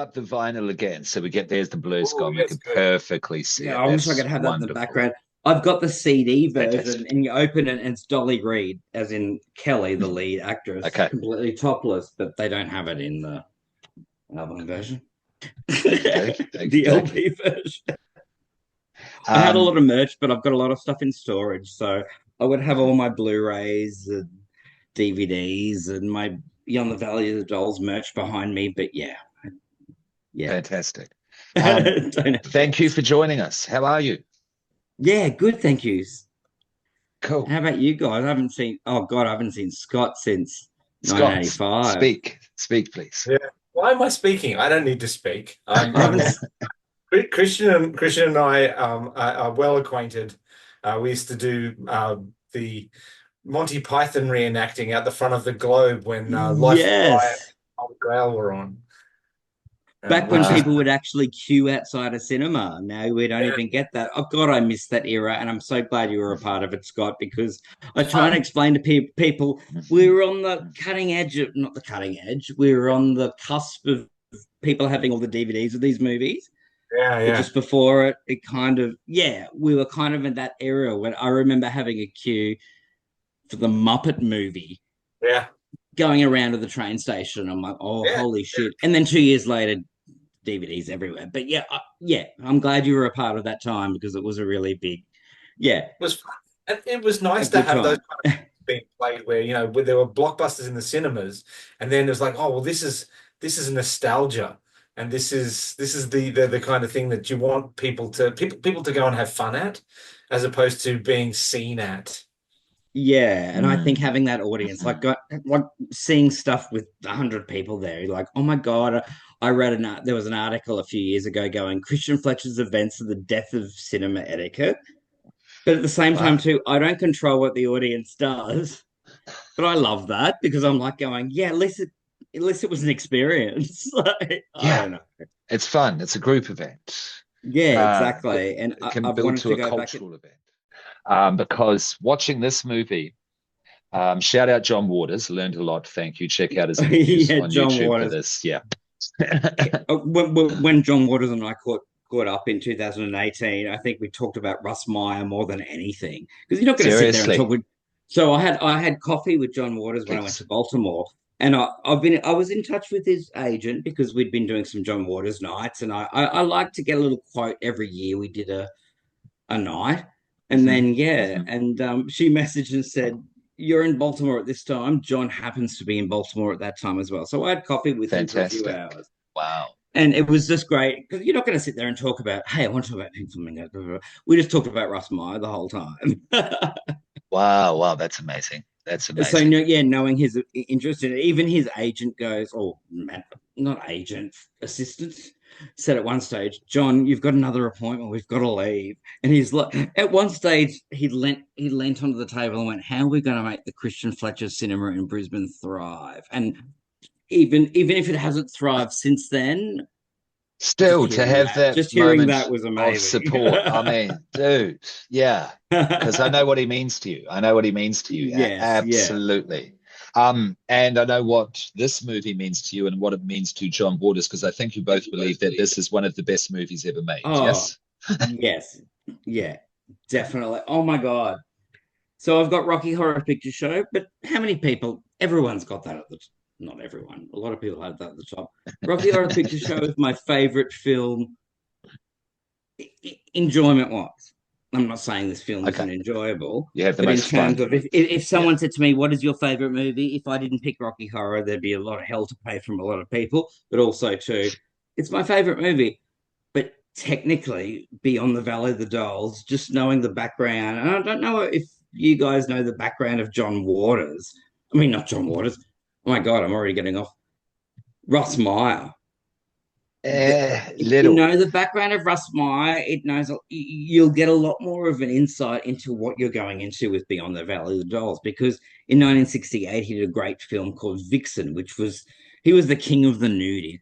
up the vinyl again so we get there's the blue sky. Oh, And we yes, can good. perfectly see Yeah, it. I wish I That's could have that in the wonderful. background. I've got the CD version, Fantastic. and you open it, and it's Dolly Reed, as in Kelly, the Mhm. lead actress, Okay. completely topless, but they don't have it in the album version. Okie dokie. Okie The dokie. LP version. I had a Um, lot of merch, but I've got a lot of stuff in storage. So I would have all my Blu-rays and DVDs and my Beyond the Valley of the Dolls merch behind me. But yeah, yeah. fantastic. Don't have Thank you those. for joining us. How are you? Yeah, good, thank you. Cool. How about you guys? I haven't seen, oh God, I haven't seen Scott since Scott, 1985. speak, please. Yeah. Why am I speaking? I don't need to speak. I haven't, Christian and I are well acquainted. We used to do the Monty Python reenacting out the front of the Globe when Life of Pi and yes. Holy Grail were on, Back when which is Ah, people would actually queue outside a cinema. Now we don't yeah, even get that. Oh God, I miss that era, and I'm so glad you were a part of it, Scott. Because I try and fun. explain to people we mhm, were on the mhm. cutting edge of, not the cutting edge, we were on the cusp of people having all the DVDs of these movies. Yeah, But yeah, just before it, it kind of, yeah, we were kind of in that era when I remember having a queue for the Muppet movie yeah, going around to the train station. I'm like, oh, yeah. holy shit. And then 2 years later, DVDs everywhere. But yeah, yeah, I'm glad you were a part of that time because it was a really big, yeah, It was fun. And it was a nice to good have those time. kind of being played where, where there were blockbusters in the cinemas, and then it was like, oh well, this is nostalgia. And this is the kind of thing that you want people to go and have fun at, as opposed to being seen at. Yeah, and I think Mm, having that audience, mhm. like seeing stuff with 100 people there, like, oh my God, I read there was an article a few years ago going Kristian Fletcher's events are the death of cinema etiquette. But at the same time, Wow. too, I don't control what the audience does. But I love that because I'm like going, yeah, at least it was an experience. Like, I Yeah, don't know. it's fun. It's a group event. Yeah, Uh, exactly. And it can I've build wanted to to a go back. cultural event. Because watching this movie, shout out John Waters, learned a lot. Thank you. Check out his interviews Yeah, on John YouTube for Waters. this. Yeah. When John Waters and I caught up in 2018, I think we talked about Russ Meyer more than anything because you're not going to sit there and talk Seriously, with. So I had coffee with John Waters when I went to please. Baltimore, and I was in touch with his agent because we'd been doing some John Waters nights, and I like to get a little quote every year. We did a night. And Hmm. then, yeah, Hmm. and she messaged and said, "You're in Baltimore at this time." John happens to be in Baltimore at that time as well. So I had coffee with him for a few Fantastic. hours. Wow. And it was just great because you're not going to sit there and talk about, hey, I want to talk about Pink Flamingo. We just talked about Russ Meyer the whole time. Wow. Wow. That's amazing. That's So amazing. no, yeah, knowing his interest in it, even his agent goes, oh, man, not agent, assistant, said at one stage, John, you've got another appointment. We've got to leave. And he's like, at one stage, he leant onto the table and went, how are we going to make the Kristian Fletcher cinema in Brisbane thrive? And even if it hasn't thrived since then, just Still to hearing have that, that just hearing moment that was of amazing. support. I mean, dude, yeah, because I know what he means to you. I know what he means to you. Yes, yeah. Absolutely. And I know what this movie means to you and what it means to John Waters, because I think you both believe that this is one of the best movies ever made. Oh, Yes? yes, yeah, definitely. Oh my God. So I've got Rocky Horror Picture Show, but how many people? Everyone's got that at the not everyone. A lot of people have that at the top. Rocky Horror Picture Show is my favorite film, enjoyment wise. I'm not saying this film Okay. isn't enjoyable, You have the but in most terms fun. of if Yeah. someone said to me, "What is your favorite movie?" If I didn't pick Rocky Horror, there'd be a lot of hell to pay from a lot of people. But also, too, it's my favorite movie. But technically, Beyond the Valley of the Dolls, just knowing the background, and I don't know if you guys know the background of John Waters. I mean, not John Waters. Oh my God, I'm already getting off. Russ Meyer. If you Little. know the background of Russ Meyer, it knows you'll get a lot more of an insight into what you're going into with Beyond the Valley of the Dolls. Because in 1968, he did a great film called Vixen, which was he was the king of the nudie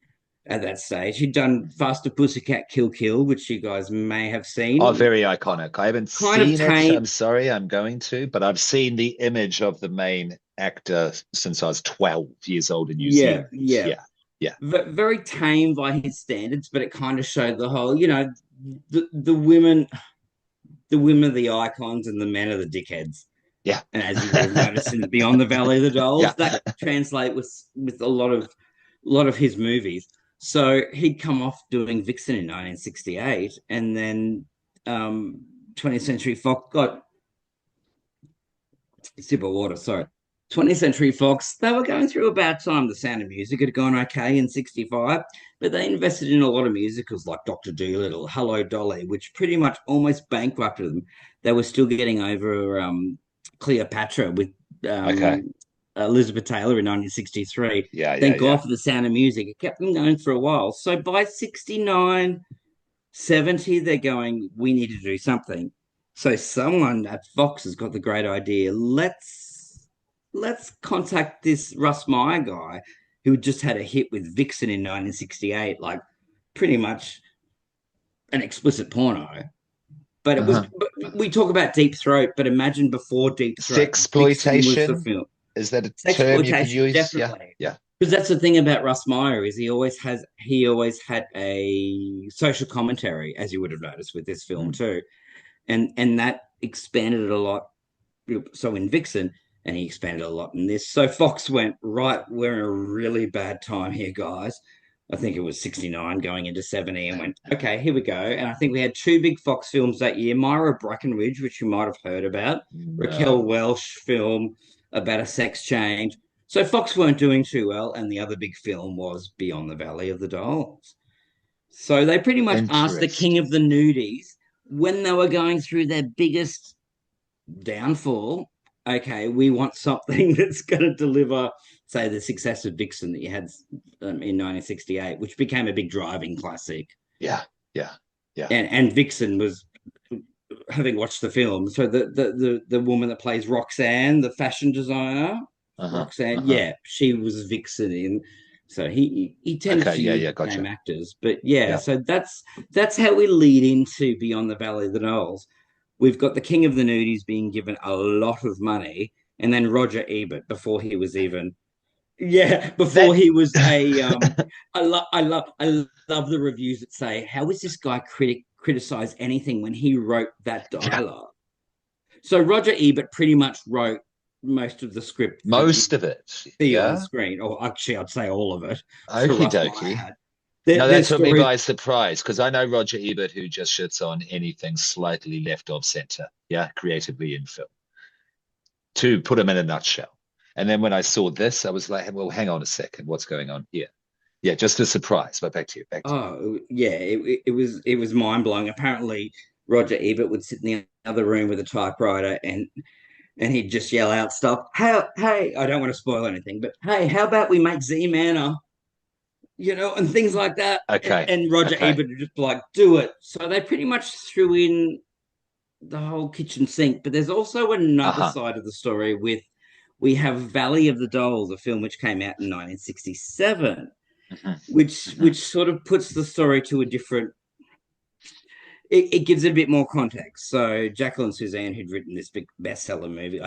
at that stage. He'd done Faster Pussycat Kill Kill, which you guys may have Oh, seen. very iconic. I haven't Kind of seen it. tame. I'm sorry, I'm going to, but I've seen the image of the main actor since I was 12 years old in New Yeah, Zealand. yeah. Yeah. Yeah. Very tame by his standards, but it kind of showed the whole, the women are the icons and the men are the dickheads. Yeah. And as you would have noticed in Beyond the Valley of the Dolls, Yeah. that translate with a lot of his movies. So he'd come off doing Vixen in 1968, and then 20th Century Fox got sip of water. Sorry. 20th Century Fox, they were going through a bad time. The Sound of Music had gone okay in 65, but they invested in a lot of musicals like Dr. Dolittle, Hello Dolly, which pretty much almost bankrupted them. They were still getting over Cleopatra with Okay. Elizabeth Taylor in 1963. Yeah. Thank God for The Sound of Music. It kept them going for a while. So by 69, 70, they're going, we need to do something. So someone at Fox has got the great idea. Let's contact this Russ Meyer guy who just had a hit with Vixen in 1968, like pretty much an explicit porno. But it was, we talk about Deep Throat, but imagine before Deep Throat, Vixen was the Sexploitation. film. Is that a term you can use? Definitely. Yeah. Because that's the thing about Russ Meyer is he always had a social commentary, as you would have noticed with this film too, and that expanded it a lot. So in Vixen, and he expanded a lot in this. So Fox went, right, we're in a really bad time here, guys. I think it was 69 going into 70, and went, okay, here we go. And I think we had two big Fox films that year, Myra Breckenridge, which you might have heard about, Raquel Welch film about a sex change. So Fox weren't doing too well, and the other big film was Beyond the Valley of the Dolls. So they pretty much asked the king of the nudies when they were going through their biggest downfall, okay, we want something that's going to deliver, say, the success of Vixen that you had in 1968, which became a big driving classic. Yeah. And Vixen was, having watched the film, so the woman that plays Roxanne, the fashion designer, Roxanne, yeah, she was Vixen in. So he tends to use the same actors, but so that's how we lead into Beyond the Valley of the Dolls. We've got the king of the nudies being given a lot of money, and then Roger Ebert before he was even, he was a. I love the reviews that say, "How is this guy criticize anything when he wrote that dialogue?" So Roger Ebert pretty much wrote most of the script. Most of it. On screen, or actually, I'd say all of it. Okie dokie. No, that took me by surprise because I know Roger Ebert, who just shits on anything slightly left of center, creatively in film, to put him in a nutshell. And then when I saw this, I was like, well, hang on a second, what's going on here? Yeah, just a surprise. But back to you. It was mind blowing. Apparently, Roger Ebert would sit in the other room with a typewriter and he'd just yell out stuff. Hey, I don't want to spoil anything, but hey, how about we make Z-Man and things like that. Okay. And Roger Ebert would just like, do it. So they pretty much threw in the whole kitchen sink. But there's also another side of the story we have Valley of the Dolls, a film which came out in 1967, which sort of puts the story to a different. It gives it a bit more context. So Jacqueline Suzanne, who'd written this big bestseller movie,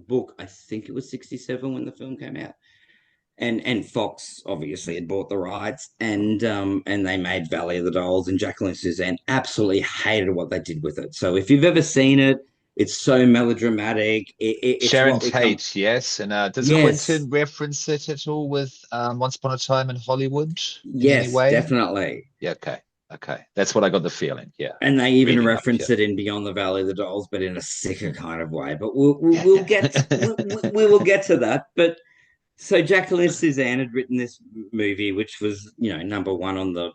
book, I think it was 67 when the film came out. And Fox obviously had bought the rights, and they made Valley of the Dolls, and Jacqueline Suzanne absolutely hated what they did with it. So if you've ever seen it, it's so melodramatic. It's Sharon Tate, yes. And does Quentin reference it at all with Once Upon a Time in Hollywood? Yes, definitely. Yeah, okay. That's what I got the feeling. Yeah. And they even reference it in Beyond the Valley of the Dolls, but in a sicker kind of way. But we'll get we will get to that. But so Jacqueline Suzanne had written this movie, which was, number one on the,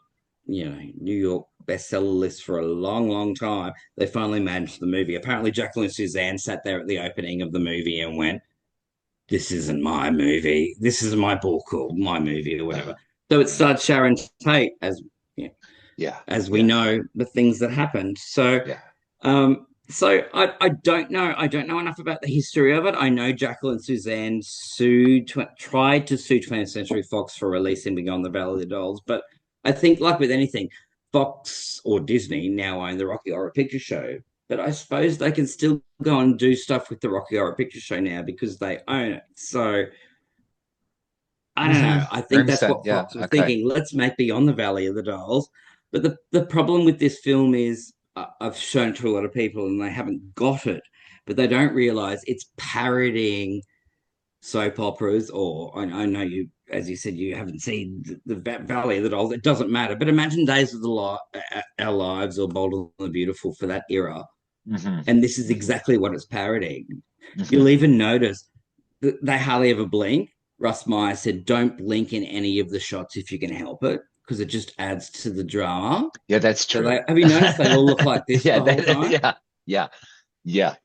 New York bestseller list for a long, long time. They finally managed the movie. Apparently, Jacqueline Suzanne sat there at the opening of the movie and went, "This isn't my movie. This is my book or my movie or whatever." So it started Sharon Tate as we know the things that happened. So. So I don't know. I don't know enough about the history of it. I know Jacqueline Suzanne tried to sue 20th Century Fox for releasing Beyond the Valley of the Dolls, but I think, like with anything, Fox or Disney now own the Rocky Horror Picture Show. But I suppose they can still go and do stuff with the Rocky Horror Picture Show now because they own it. So I don't know. I think that's what Yeah. Fox was Okay. thinking. Let's make Beyond the Valley of the Dolls. But the problem with this film is I've shown it to a lot of people and they haven't got it, but they don't realize it's parodying soap operas. Or I know you, as you said, you haven't seen the Valley of the Dolls. It doesn't matter. But imagine Days of Our Lives or Bold and the Beautiful for that era. And this is exactly what it's parodying. You'll even notice that they hardly ever blink. Russ Meyer said, "Don't blink in any of the shots if you can help it, because it just adds to the drama." Yeah, that's true. So have you noticed they all look like this the whole time? Yeah.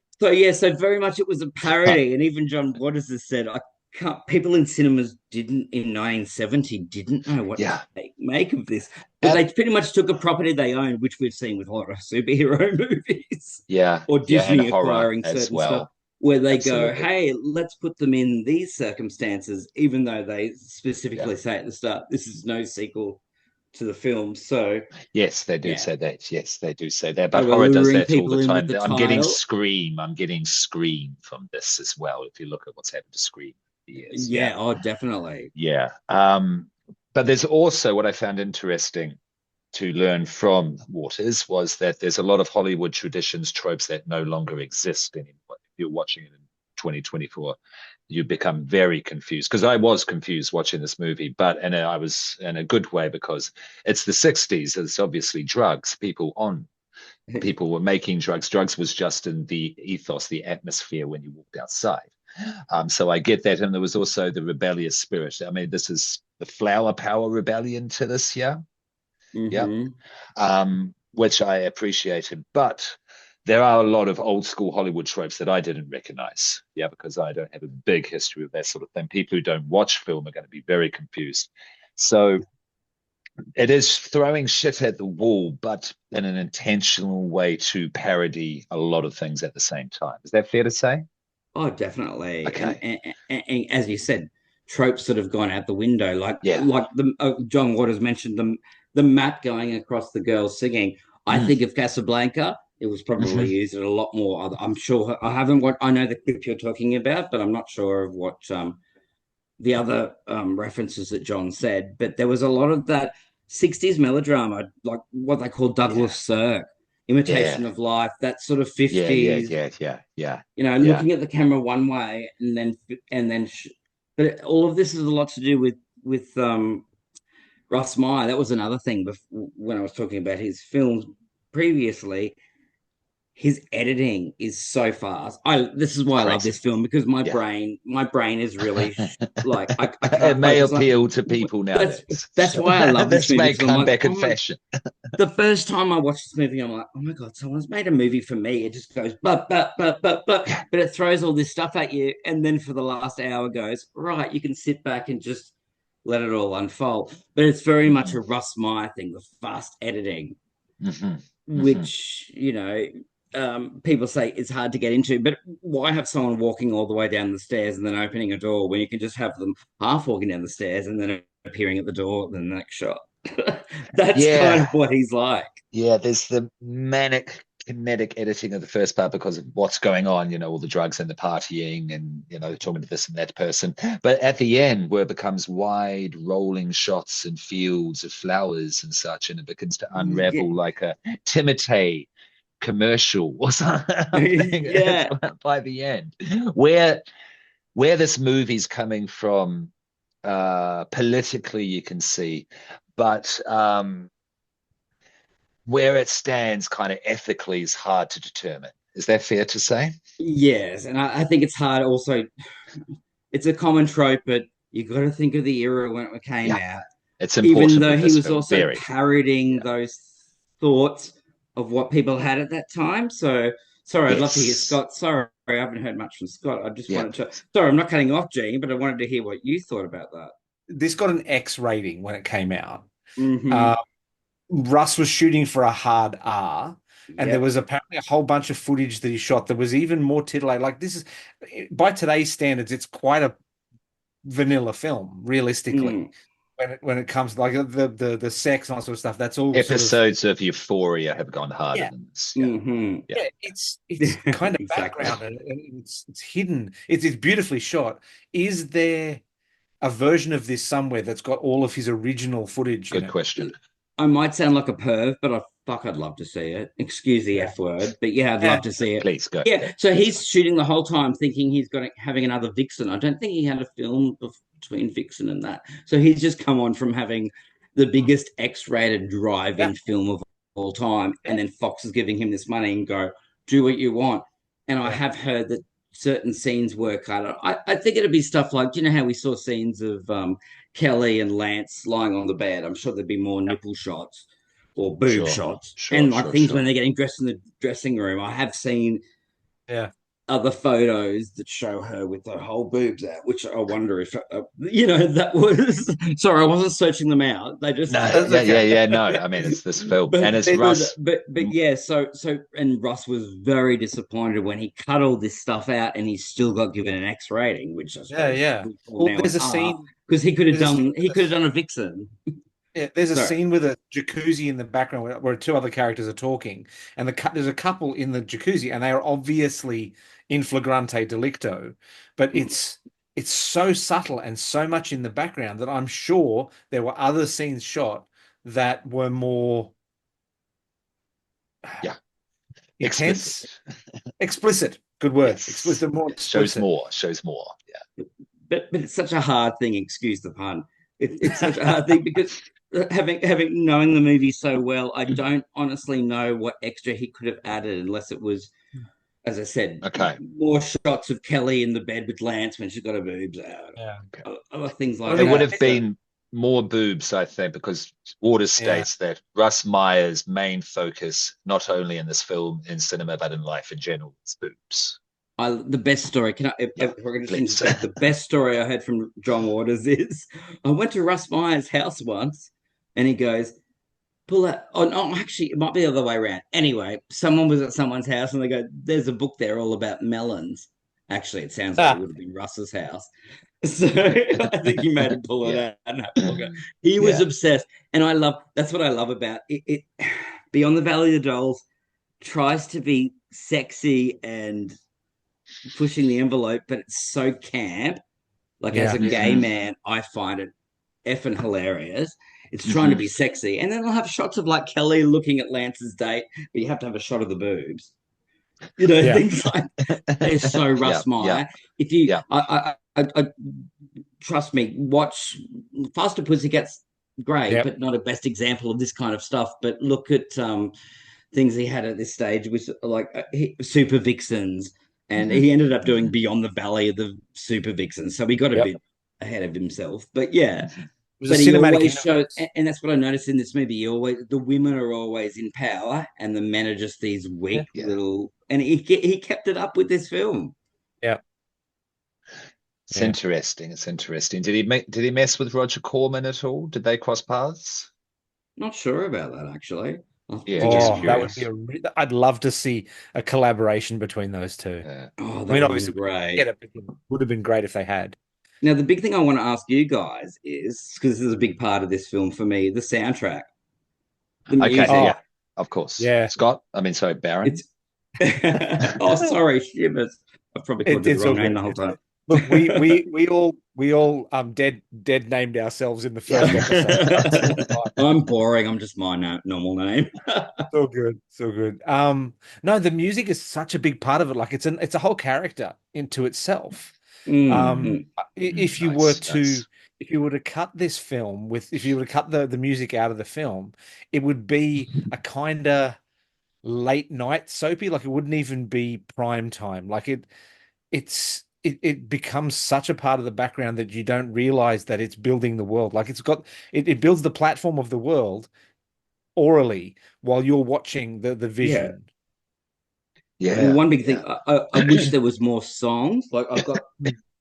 So very much it was a parody, and even John Waters has said, "I can't." People in cinemas in 1970 didn't know what to make of this, but they pretty much took a property they owned, which we've seen with a lot of superhero movies, or Disney acquiring certain stuff, where they go, "Hey, let's put them in these circumstances," even though they specifically say at the start, "This is no sequel to the film." So yes, they do say that. Yes, they do say that. But horror does that all the time. I'm getting Scream from this as well. If you look at what's happened to Scream for years. Yeah. Oh, definitely. Yeah. But there's also what I found interesting to learn from Waters was that there's a lot of Hollywood traditions, tropes that no longer exist anymore. If you're watching it in 2024, you become very confused, because I was confused watching this movie, and I was in a good way, because it's the 60s. It's obviously drugs. People were making drugs. Drugs was just in the ethos, the atmosphere when you walked outside. So I get that. And there was also the rebellious spirit. I mean, this is the flower power rebellion to this, yeah. Which I appreciated. But there are a lot of old school Hollywood tropes that I didn't recognize, because I don't have a big history of that sort of thing. People who don't watch film are going to be very confused. So it is throwing shit at the wall, but in an intentional way to parody a lot of things at the same time. Is that fair to say? Oh, definitely. Okay. And as you said, tropes that have gone out the window, like the John Waters mentioned the map going across the girls singing. I think of Casablanca. It was probably used in a lot more. I'm sure I haven't watched. I know the clip you're talking about, but I'm not sure of what the other references that John said. But there was a lot of that 60s melodrama, like what they call Douglas Sirk, imitation of life, that sort of 50s. Looking at the camera one way and then. But all of this has a lot to do with Russ Meyer. That was another thing when I was talking about his films previously. His editing is so fast. This is why I love this film, because my brain is really like I can't. It may appeal to people nowadays. That's why I love this movie. This may come back in fashion. The first time I watched this movie, I'm like, oh my God, someone's made a movie for me. It just goes, but it throws all this stuff at you. And then for the last hour goes, right, you can sit back and just let it all unfold. But it's very much a Russ Meyer thing, the fast editing, which, people say it's hard to get into. But why have someone walking all the way down the stairs and then opening a door when you can just have them half walking down the stairs and then appearing at the door in the next shot? That's kind of what he's like. Yeah, there's the manic kinetic editing of the first part because of what's going on, all the drugs and the partying and, talking to this and that person. But at the end, where it becomes wide rolling shots and fields of flowers and such, and it begins to unravel like a Timotei commercial or something by the end. Where this movie's coming from politically, you can see, but where it stands kind of ethically is hard to determine. Is that fair to say? Yes, and I think it's hard also. It's a common trope, but you got to think of the era when it came out. It's important. Even though he was also parodying those thoughts of what people had at that time. So, sorry, I'd love to hear Scott. Sorry, I haven't heard much from Scott. I just wanted to... Sorry, I'm not cutting off, Gene, but I wanted to hear what you thought about that. This got an X rating when it came out. Russ was shooting for a hard R, and there was apparently a whole bunch of footage that he shot that was even more titillating. Like, this is, by today's standards, it's quite a vanilla film, realistically. When it comes to like the sex and all sort of stuff, that's all episodes of Euphoria have gone harder than this. It's kind of background and it's hidden. It's beautifully shot. Is there a version of this somewhere that's got all of his original footage. Good question. I might sound like a perv, but I'd love to see it. Excuse the F word, but yeah, I'd love to see it. Please go. Yeah, so he's shooting the whole time thinking he's having another Vixen. I don't think he had a film between Vixen and that. So he's just come on from having the biggest X-rated drive-in film of all time, and then Fox is giving him this money and go, do what you want. And I have heard that certain scenes were cut out. I think it'd be stuff like, you know how we saw scenes of Kelly and Lance lying on the bed. I'm sure there'd be more nipple shots or boob shots. And like things when they're getting dressed in the dressing room. I have seen other photos that show her with the whole boobs out, which I wonder if, that was... Sorry, I wasn't searching them out. They just... No, no. I mean, it's this film. And it's Russ. But yeah, so and Russ was very disappointed when he cut all this stuff out and he still got given an X rating, which I suppose Well, there's a scene... Because he could have done a Vixen. Yeah, there's a scene with a jacuzzi in the background where two other characters are talking, and there's a couple in the jacuzzi, and they are obviously in flagrante delicto, but it's so subtle and so much in the background that I'm sure there were other scenes shot that were more intense, explicit. Good word, explicit, more explicit. Shows more. Yeah, but it's such a hard thing. Excuse the pun. It's such a hard thing because having knowing the movie so well, I don't honestly know what extra he could have added unless it was, as I said, more shots of Kelly in the bed with Lance when she's got her boobs out. Yeah, other things like that. There would have been more boobs, I think, because Waters states that Russ Meyer's main focus, not only in this film, in cinema, but in life in general, is boobs. The best story, the best story I heard from John Waters is I went to Russ Meyer's house once and he goes, pull that. Oh, no, actually, it might be the other way around. Anyway, someone was at someone's house and they go, there's a book there all about melons. Actually, it sounds like it would have been Russ's house. So I think he made him pull it out and have a look at it. He was obsessed. And that's what I love about it. Beyond the Valley of the Dolls tries to be sexy and pushing the envelope, but it's so camp. Like as a gay man, I find it effing hilarious. It's trying to be sexy, and then I'll have shots of like Kelly looking at Lance's date, but you have to have a shot of the boobs. Things like they're so Russ Meyer. If you, I trust me, watch Faster Pussycat's great, but not a best example of this kind of stuff. But look at things he had at this stage with like Super Vixens. And he ended up doing Beyond the Valley of the Super Vixens. So he got a bit ahead of himself. But yeah. But he always shows, and that's what I noticed in this movie. The women are always in power and the men are just these weak little, and he kept it up with this film. Yeah. It's interesting. It's interesting. Did he mess with Roger Corman at all? Did they cross paths? Not sure about that, actually. That would be I'd love to see a collaboration between those two. Oh, that would be great. It would have been great if they had. Now, the big thing I want to ask you guys is, because this is a big part of this film for me, the soundtrack. The music. Okay, of course. Yeah. Scott, Baron. Sorry, Shivers. I've probably called you the wrong name the whole time. Look, we all dead named ourselves in the first episode. I'm boring. I'm just my normal name. So good. No, the music is such a big part of it. Like it's a whole character into itself. If you were to cut this film if you were to cut the music out of the film, it would be a kind of late night soapy. Like it wouldn't even be prime time. Like it becomes such a part of the background that you don't realize that it's building the world. Like it builds the platform of the world orally while you're watching the vision. Well, one big thing, I wish there was more songs. Like I've got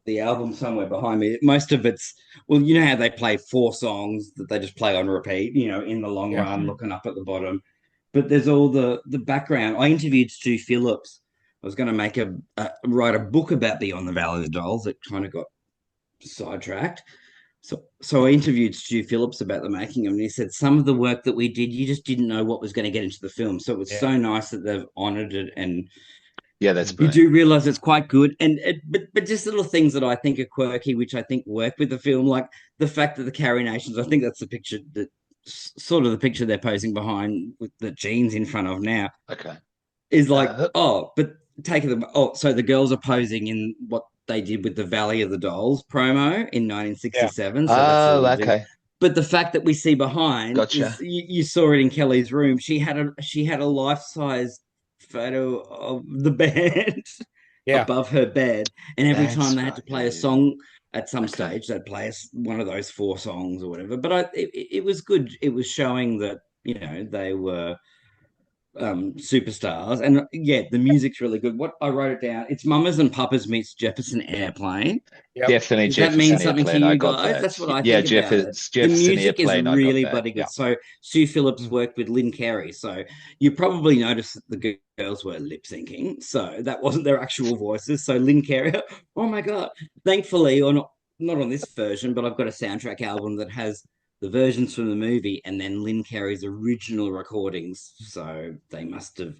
the album somewhere behind me. Most of it's, well, you know how they play 4 songs that they just play on repeat, in the long run, looking up at the bottom. But there's all the background. I interviewed Stu Phillips. I was going to write a book about Beyond the Valley of the Dolls. It kind of got sidetracked. So I interviewed Stu Phillips about the making of it, and he said some of the work that we did, you just didn't know what was going to get into the film. So it was so nice that they've honoured it and Yeah, that's You brilliant. do realize it's quite good, but just little things that I think are quirky, which I think work with the film, like the fact that the Carrie Nations. I think that's the picture that sort of the picture they're posing behind with the jeans in front of now. Okay. Is like, but taking them. Oh, so the girls are posing in what they did with the Valley of the Dolls promo in 1967. So that's a little okay. But the fact that we see behind Gotcha. is you saw it in Kelly's room. She had a life-size photo of the band above her bed, and every time they had to play a song at some stage, they'd play one of those 4 songs or whatever. But it was good. It was showing that they were superstars, and the music's really good. What I wrote it down, it's Mamas and Papas meets Jefferson Airplane. Yep. Definitely Does Jefferson that mean something Airplane. to you I got guys? that. That's what I think about it. The Jefferson music is Airplane. really I got bloody good. Yeah. So Sue Phillips worked with Lynn Carey. So you probably noticed that the girls were lip syncing. So that wasn't their actual voices. So Lynn Carey, oh my God. Thankfully, or not on this version, but I've got a soundtrack album that has the versions from the movie and then Lynn Carey's original recordings. So they must have,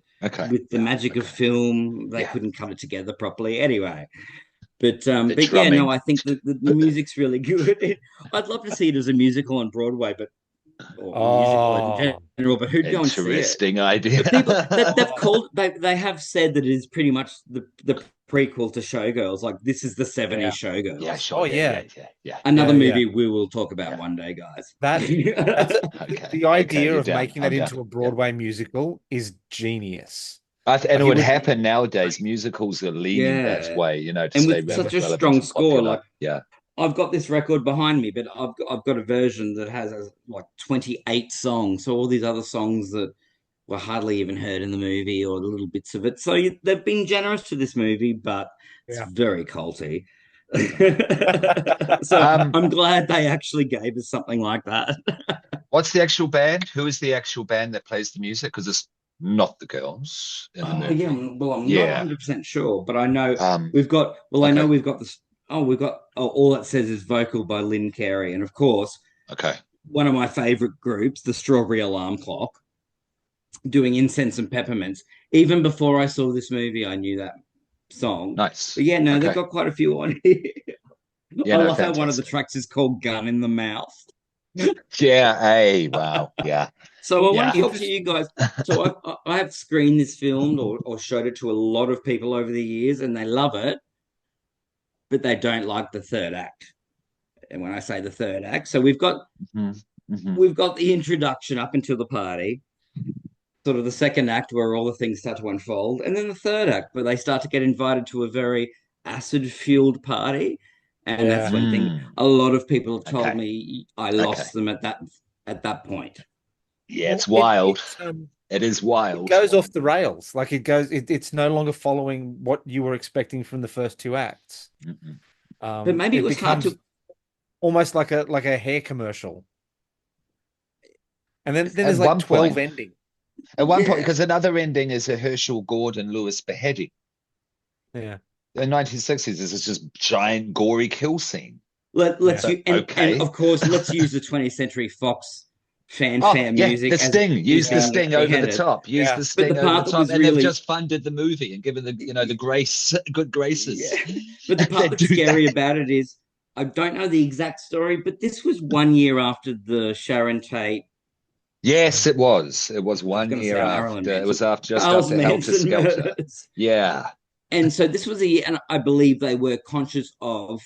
with the magic of film, they couldn't cut it together properly. Anyway. But yeah, no, I think that the music's really good. I'd love to see it as a musical on Broadway, or musical in general. But who'd go and see it? Interesting idea. The people they've called, they have said that it is pretty much the prequel to Showgirls. Like this is the '70s Showgirls. Yeah, sure. Yeah. Another movie we will talk about one day, guys. The idea of making that into a Broadway musical is genius. And it would happen nowadays. Musicals are leaning that way, to and stay with such a strong score. Popular. Like, I've got this record behind me, but I've got a version that has like 28 songs. So all these other songs that were hardly even heard in the movie, or the little bits of it. So they've been generous to this movie, but it's very culty. So I'm glad they actually gave us something like that. What's the actual band? Who is the actual band that plays the music? Because it's not the girls in the movie. Well, I'm not 100% sure, but I know we've got. Well, I know we've got this. All it says is vocal by Lynn Carey, and of course, one of my favorite groups, the Strawberry Alarm Clock, doing Incense and Peppermints. Even before I saw this movie, I knew that song. Nice. But they've got quite a few on here. I love how one of the tracks is called "Gun in the Mouth." Hey, wow, So I want to talk to you guys. So I have screened this film or showed it to a lot of people over the years, and they love it, but they don't like the third act. And when I say the third act, so we've got the introduction up until the party, sort of the second act where all the things start to unfold, and then the third act where they start to get invited to a very acid-fueled party. And that's when a lot of people have told me I lost them at that point. Yeah, it's wild. It is wild. It goes off the rails. Like it's no longer following what you were expecting from the first 2 acts. But maybe it was hard to, almost like a hair commercial. And then there's like 12 endings. At one point, because another ending is a Herschel Gordon Lewis beheading. Yeah. In the 1960s, there's this just giant gory kill scene. And of course, let's use the 20th Century Fox fanfare music. The sting. Use the sting over the top. Use the sting over the top. And they've just funded the movie and given them, the good graces. Yeah. But the part that's scary about it is, I don't know the exact story, but this was 1 year after the Sharon Tate. Yes, it was. It was 1 year after. It was just after Helter Skelter. Yeah. And so this was a year, and I believe they were conscious of,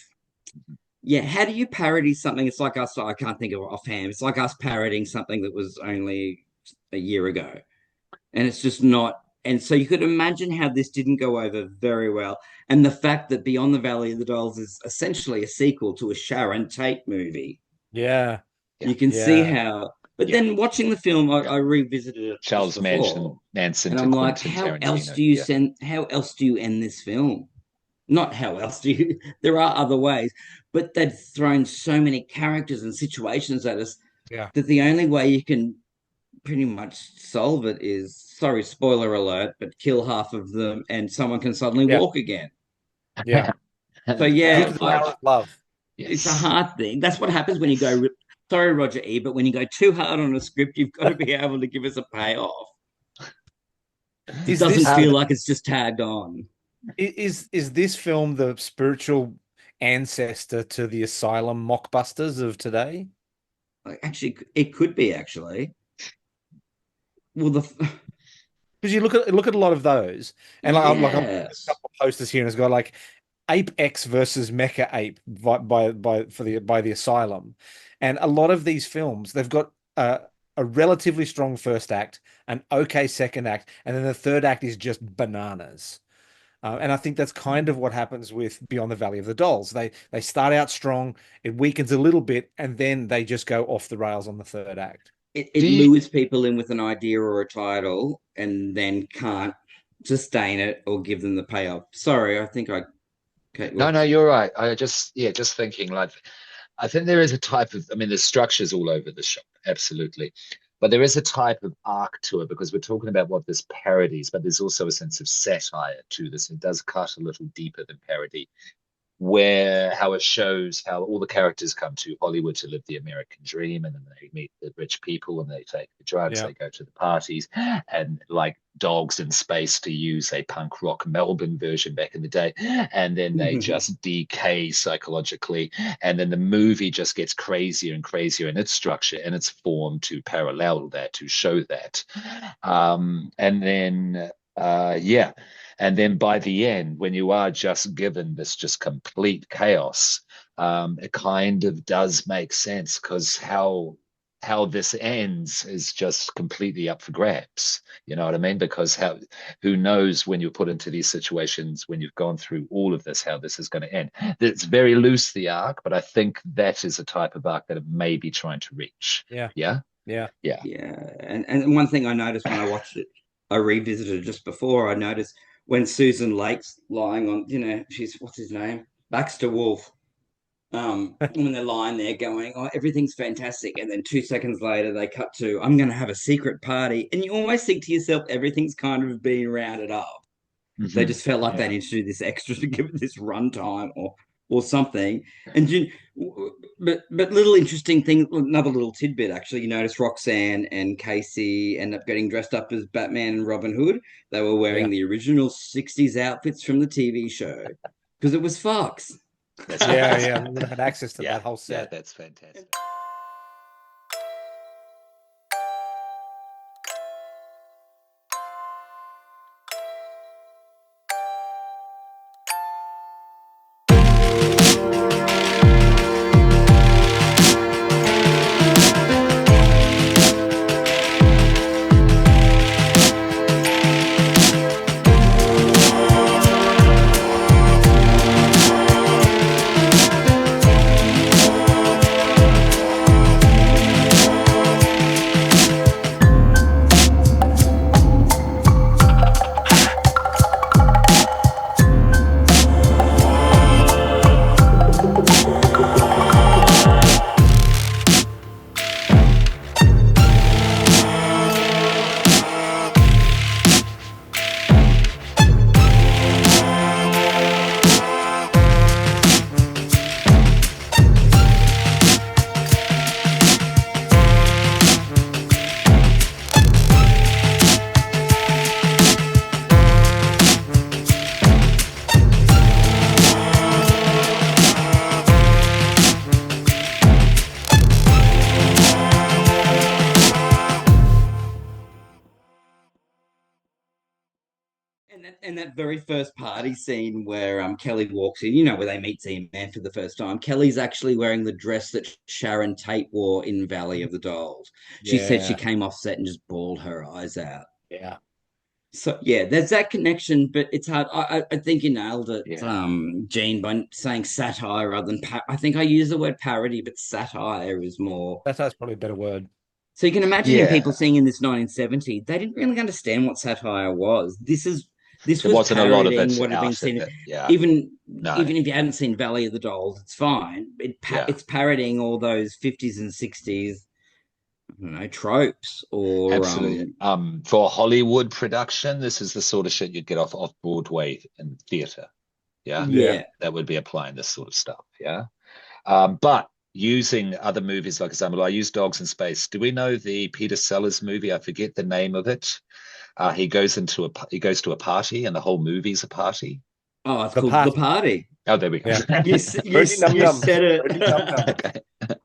how do you parody something? It's like us, I can't think of it offhand. It's like us parodying something that was only a year ago. And it's just not. And so you could imagine how this didn't go over very well. And the fact that Beyond the Valley of the Dolls is essentially a sequel to a Sharon Tate movie. Yeah. You can see how. But then watching the film, I revisited it. Charles Manson, and I'm like, how else do you end this film? Not how else do you? There are other ways, but they've thrown so many characters and situations at us that the only way you can pretty much solve it is, sorry, spoiler alert, but kill half of them and someone can suddenly walk again. Yeah. So love. It's a hard thing. That's what happens when you go. Sorry, Roger E., but when you go too hard on a script, you've got to be able to give us a payoff. It doesn't feel like it's just tagged on. Is this film the spiritual ancestor to the Asylum mockbusters of today? Actually, it could be actually. Well, because you look at a lot of those, and like, I'm a couple of posters here, and it's got like Ape X versus Mecha Ape by the Asylum, and a lot of these films they've got a relatively strong first act, an okay second act, and then the third act is just bananas. And I think that's kind of what happens with Beyond the Valley of the Dolls. They start out strong, it weakens a little bit, and then they just go off the rails on the third act. It lures people in with an idea or a title and then can't sustain it or give them the payoff. Sorry, I think okay. Well, no, you're right. Just thinking like, I think there is a type of, I mean, there's structures all over the shop, absolutely. But there is a type of arc to it because we're talking about what this parodies, but there's also a sense of satire to this. It does cut a little deeper than parody, how it shows how all the characters come to Hollywood to live the American dream, and then they meet the rich people and they take the drugs, they go to the parties, and like Dogs in Space, to use a punk rock Melbourne version back in the day, and then they just decay psychologically, and then the movie just gets crazier and crazier in its structure and its form to parallel that, to show that, and then and then by the end, when you are just given this just complete chaos, it kind of does make sense, because how this ends is just completely up for grabs. You know what I mean? Because who knows when you're put into these situations, when you've gone through all of this, how this is going to end. It's very loose, the arc, but I think that is a type of arc that it may be trying to reach. Yeah. And one thing I noticed when I watched it, I revisited just before, I noticed when Susan Lake's lying on, she's, what's his name? Baxter Wolf. When they're lying there going, oh, everything's fantastic. And then 2 seconds later, they cut to, I'm going to have a secret party. And you almost think to yourself, everything's kind of being rounded up. They just felt like they needed to do this extra to give it this runtime or something. And but little interesting thing, another little tidbit actually. You notice Roxanne and Casey end up getting dressed up as Batman and Robin Hood. They were wearing the original 60s outfits from the TV show because it was Fox. Yeah. We would have had access to that whole set. Yeah, that's fantastic. And that very first party scene where Kelly walks in, where they meet Z-Man for the first time. Kelly's actually wearing the dress that Sharon Tate wore in Valley of the Dolls. She said she came off set and just bawled her eyes out. Yeah. So there's that connection, but it's hard. I think you nailed it, Gene, by saying satire rather than I think I use the word parody, but satire is more. That's probably a better word. So you can imagine people seeing in this 1970, they didn't really understand what satire was. This wasn't a lot of it what had been seen. Even if you hadn't seen Valley of the Dolls, it's fine. It's parodying all those 50s and 60s, tropes or absolutely. For Hollywood production, this is the sort of shit you'd get off Broadway and theater. Yeah, that would be applying this sort of stuff. But using other movies, like example, I use Dogs in Space. Do we know the Peter Sellers movie? I forget the name of it. He goes to a party, and the whole movie's a party. Oh, it's called The Party. Oh, there we go. Yeah. You said it. Okay.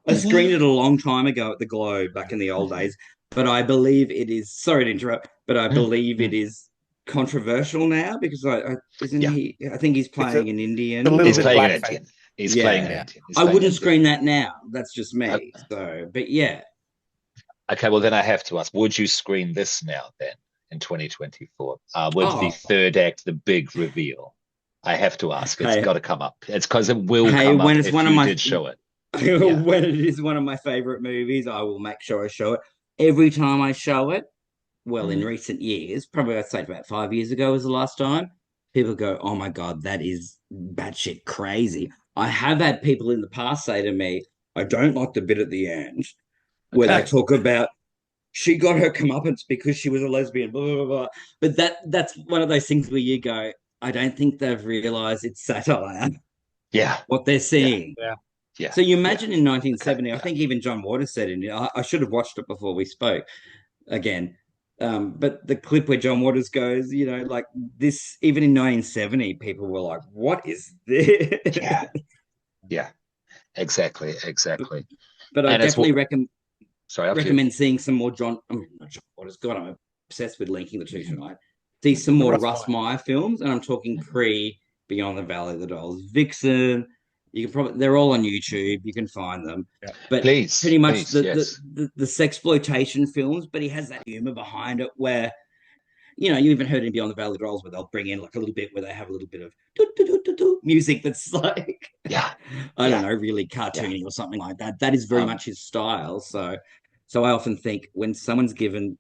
I screened it a long time ago at the Globe back in the old days, but I believe it is. Sorry to interrupt, but I believe it is controversial now because isn't he? I think he's playing an Indian. He's playing an Indian. He's playing an Indian. I wouldn't screen that now. That's just me. But yeah. Okay, well then I have to ask: would you screen this now then in 2024 with the third act, the big reveal? I have to ask. It's got to come up. It's because it will come up when it's if one you of my, did show it. When it is one of my favorite movies, I will make sure I show it. Every time I show it, in recent years, probably I'd say about 5 years ago was the last time, people go, "Oh my God, that is batshit crazy." I have had people in the past say to me, "I don't like the bit at the end where they talk about she got her comeuppance because she was a lesbian, blah, blah, blah." But that's one of those things where you go, I don't think they've realized it's satire. Yeah. What they're seeing. Yeah. So you imagine in 1970, I think even John Waters said in it, I should have watched it before we spoke again. But the clip where John Waters goes, like this, even in 1970, people were like, what is this? Yeah. Exactly. But I definitely recommend seeing some more not John Waters. God, I'm obsessed with linking the two tonight. See some more Russ Meyer films, and I'm talking Beyond the Valley of the Dolls, Vixen. You can they're all on YouTube. You can find them. Yeah. But pretty much the sexploitation films, but he has that humor behind it where, you even heard in Beyond the Valley of the Dolls where they'll bring in like a little bit where they have a little bit of music that's like, I don't know, really cartoony or something like that. That is very much his style. So I often think when someone's given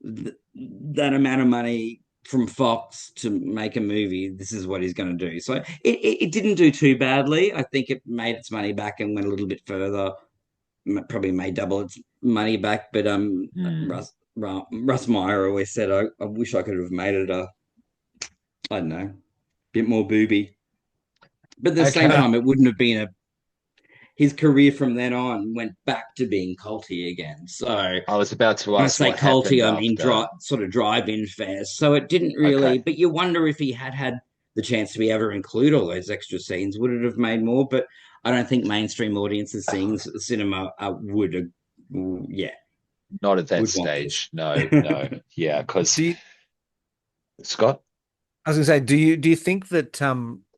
that amount of money from Fox to make a movie, this is what he's going to do. So it didn't do too badly. I think it made its money back and went a little bit further. Probably made double its money back. But Russ Meyer always said, I wish I could have made it I don't know, a bit more booby. But at the same time, it wouldn't have been his career from then on went back to being culty again. So I was about to ask. When I say culty, I mean sort of drive-in fairs. So it didn't really. But you wonder if he had the chance to be able to include all those extra scenes, would it have made more? But I don't think mainstream audiences seeing cinema would. Not at that stage. No. Yeah, because Scott. I was going to say, do you think that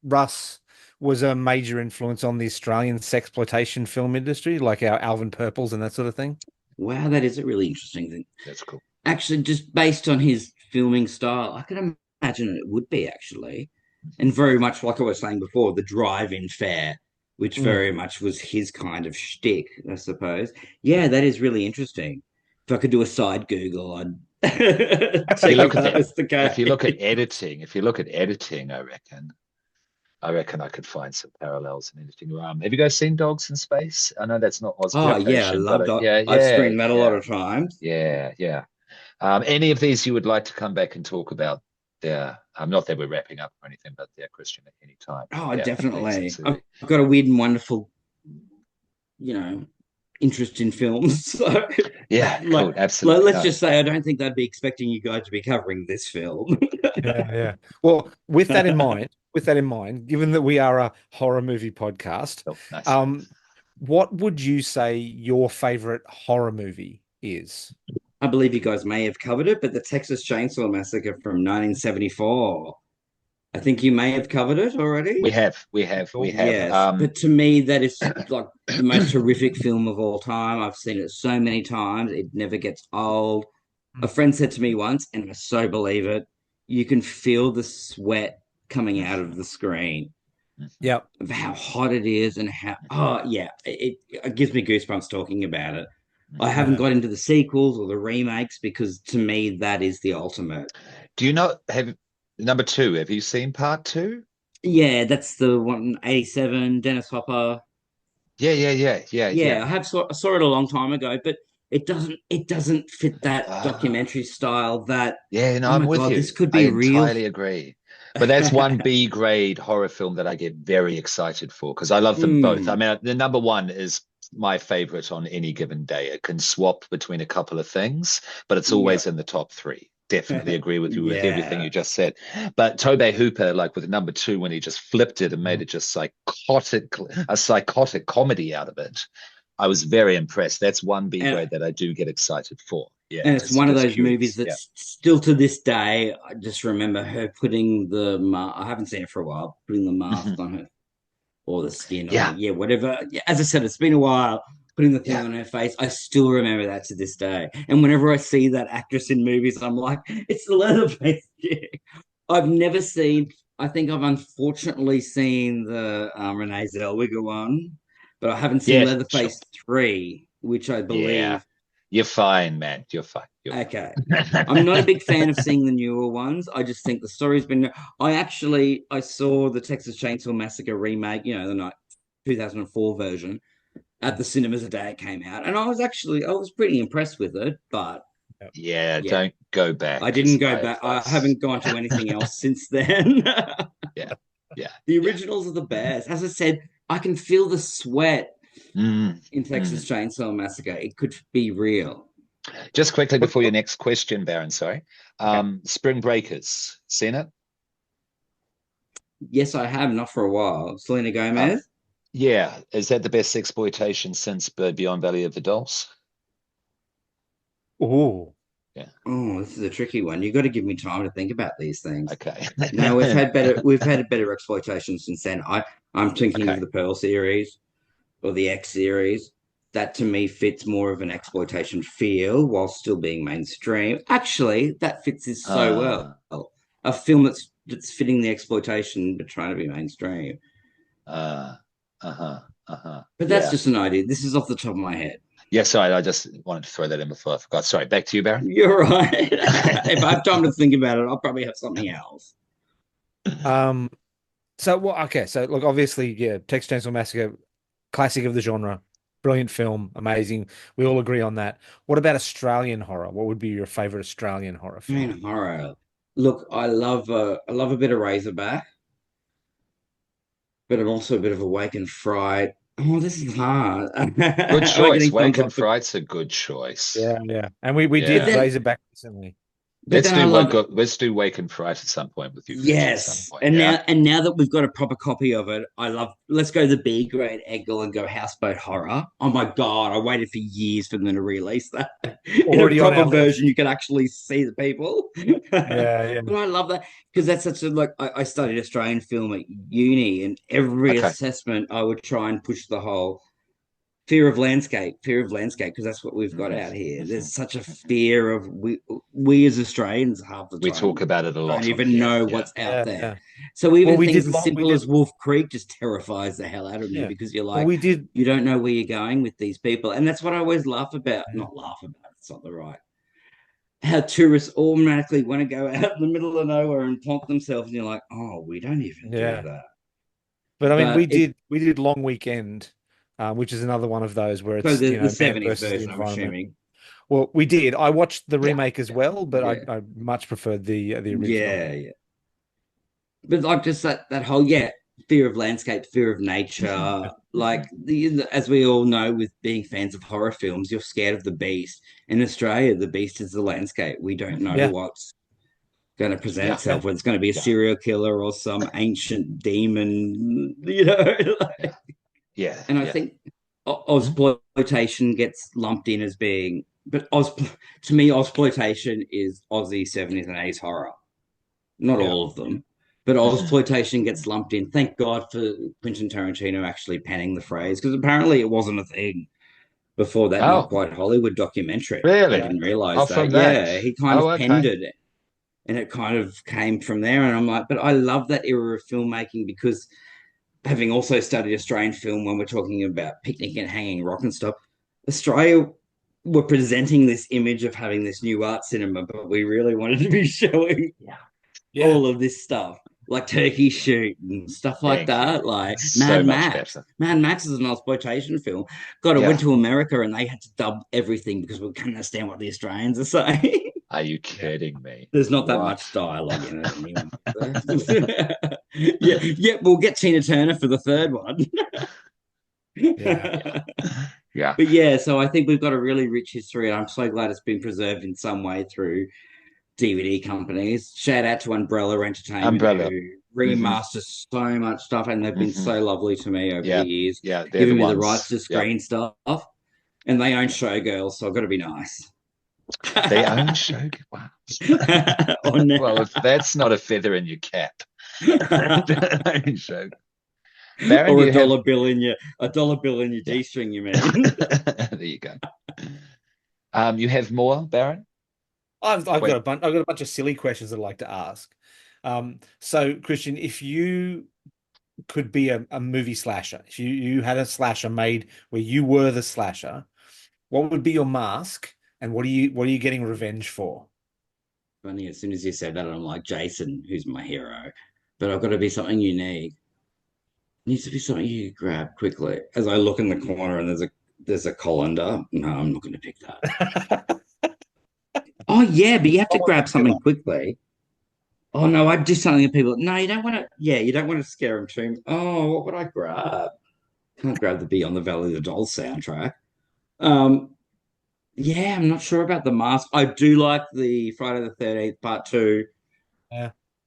Russ was a major influence on the Australian sexploitation film industry, like our Alvin Purples and that sort of thing? Wow, that is a really interesting thing. That's cool. Actually, just based on his filming style, I can imagine it would be actually. And very much like I was saying before, the drive-in fair, which very much was his kind of shtick, I suppose. Yeah, that is really interesting. If I could do a side Google, I'd if you look at editing, I reckon I could find some parallels in editing. Have you guys seen Dogs in Space? I know that's not Aussie. Oh yeah, I love Dogs. I've screened that a lot of times. Yeah. Any of these you would like to come back and talk about? Not that we're wrapping up or anything, but Kristian, at any time. Oh, definitely. I've got a weird and wonderful, interest in films. So, cool, absolutely. Let's just say I don't think they'd be expecting you guys to be covering this film. Yeah. Well, with that in mind, given that we are a horror movie podcast, nice. What would you say your favorite horror movie is? I believe you guys may have covered it, but the Texas Chainsaw Massacre from 1974. I think you may have covered it already. We have. Yes, but to me, that is like the most horrific film of all time. I've seen it so many times; it never gets old. A friend said to me once, and I so believe it: you can feel the sweat coming out of the screen. Yep. Of how hot it is, and how it gives me goosebumps talking about it. I haven't got into the sequels or the remakes because to me that is the ultimate. Do you know number 2? Have you seen part 2? Yeah, that's the one 87, Dennis Hopper. Yeah. I saw it a long time ago, but it doesn't fit that documentary style. That I'm with you. This could be real. I entirely agree. But that's one B grade horror film that I get very excited for because I love them both. I mean, the number 1 is my favorite on any given day. It can swap between a couple of things, but it's always in the top 3. definitely agree with you with everything you just said. But Tobey Hooper, like with number 2, when he just flipped it and made it just a psychotic comedy out of it, I was very impressed. That's one B grade that I do get excited for. Yeah, and it's one of those movies that still to this day, I just remember her putting the mask. I haven't seen it for a while. Putting the mask on her, or the skin, or whatever. Yeah, as I said, it's been a while. Putting the thing on her face, I still remember that to this day. And whenever I see that actress in movies, I'm like, it's the Leatherface chick. I've never seen. I think I've unfortunately seen the Renee Zellweger one, but I haven't seen Leatherface 3, which I believe. Yeah. You're fine, man. You're fine. Okay. I'm not a big fan of seeing the newer ones. I just think the story's been. I saw the Texas Chainsaw Massacre remake, the 2004 version, at the cinemas the day it came out, and I was pretty impressed with it. But don't go back. I didn't go back. I haven't gone to anything else since then. The originals are the best. As I said, I can feel the sweat in Texas Chainsaw Massacre. It could be real. Just quickly before your next question, Baron, sorry. Spring Breakers, seen it? Yes, I have, not for a while. Selena Gomez? Is that the best exploitation since Beyond Valley of the Dolls? Oh. Yeah. Oh, this is a tricky one. You've got to give me time to think about these things. Okay. No, we've had better exploitation since then. I'm thinking of the Pearl series or the X series. That to me fits more of an exploitation feel while still being mainstream. Actually, that fits this so well. A film that's fitting the exploitation but trying to be mainstream. But that's just an idea. This is off the top of my head. Yeah, sorry, I just wanted to throw that in before I forgot. Sorry, back to you, Baron. You're right. If I have time to think about it, I'll probably have something else. So look, obviously, Texas Chainsaw Massacre, classic of the genre. Brilliant film, amazing. We all agree on that. What about Australian horror? What would be your favorite Australian horror film? Horror. Look, I love a bit of Razorback, but I'm also a bit of a Wake and Fright. Oh, this is hard. Good choice. Wake and Fright's a good choice. Yeah. And we did Razorback recently. Let's do Wake and Fright at some point with you. Yes, at some point. Now that we've got a proper copy of it, let's go the B grade Eggle and go Houseboat Horror. Oh my god, I waited for years for them to release that. Already in a proper version, you can actually see the people. Yeah. But I love that because that's such a I studied Australian film at uni, and every assessment I would try and push the whole fear of landscape, because that's what we've got out here. There's such a fear of we as Australians half the time. We talk about it a lot. Don't even know what's out there. Yeah. So even things as simple as Wolf Creek just terrifies the hell out of me because you're like, you don't know where you're going with these people. And that's what I always laugh about. Not laugh about, it's not the right. How tourists automatically want to go out in the middle of nowhere and plonk themselves, and you're like, oh, we don't even do that. But I mean, we did Long Weekend. Which is another one of those where it's the 70s version, I'm assuming. Well, we did. I watched the remake as well, but I much preferred the original. Yeah. But like just that whole fear of landscape, fear of nature. Like as we all know, with being fans of horror films, you're scared of the beast. In Australia, the beast is the landscape. We don't know what's going to present itself, whether it's going to be a serial killer or some ancient demon, And I think Ozploitation gets lumped in as being, but to me, Ozploitation is Aussie 70s and 80s horror. Not all of them, but Ozploitation gets lumped in. Thank God for Quentin Tarantino actually penning the phrase, because apparently it wasn't a thing before that Not Quite Hollywood documentary. Really? I didn't realize that. Yeah, he kind of penned it, and it kind of came from there. And I'm like, but I love that era of filmmaking because, having also studied Australian film, when we're talking about Picnic and Hanging Rock and stuff, Australia were presenting this image of having this new art cinema, but we really wanted to be showing all of this stuff, like Turkey Shoot and stuff like that. Like Mad Max. Mad Max is an exploitation film. God, I went to America and they had to dub everything because we couldn't understand what the Australians are saying. Are you kidding me? There's not that much dialogue in it anyway. We'll get Tina Turner for the third one. But so I think we've got a really rich history, and I'm so glad it's been preserved in some way through DVD companies. Shout out to Umbrella Entertainment, who remaster so much stuff, and they've been so lovely to me over the years, giving me the rights to screen stuff. And they own Showgirls, so I've got to be nice. They own Showgirls. Wow. No. Well, if that's not a feather in your cap. Showgirls. Baron, or a dollar bill in your G-string, you mean? There you go. You have more, Baron? I've got a bunch of silly questions I'd like to ask. So, Kristian, if you could be a movie slasher, if you had a slasher made where you were the slasher, what would be your mask, and what are you getting revenge for? Funny, as soon as you said that, I'm like, Jason, who's my hero, but I've got to be something unique. It needs to be something you grab quickly. As I look in the corner and there's a colander. No, I'm not going to pick that. Oh yeah, but you have to grab something quickly. Oh no, I'd do something that people. No, you don't want to. Yeah, you don't want to scare them too. Oh, what would I grab? Can't grab the Beyond the Valley of the Dolls soundtrack. Yeah, I'm not sure about the mask. I do like the Friday the 13th Part 2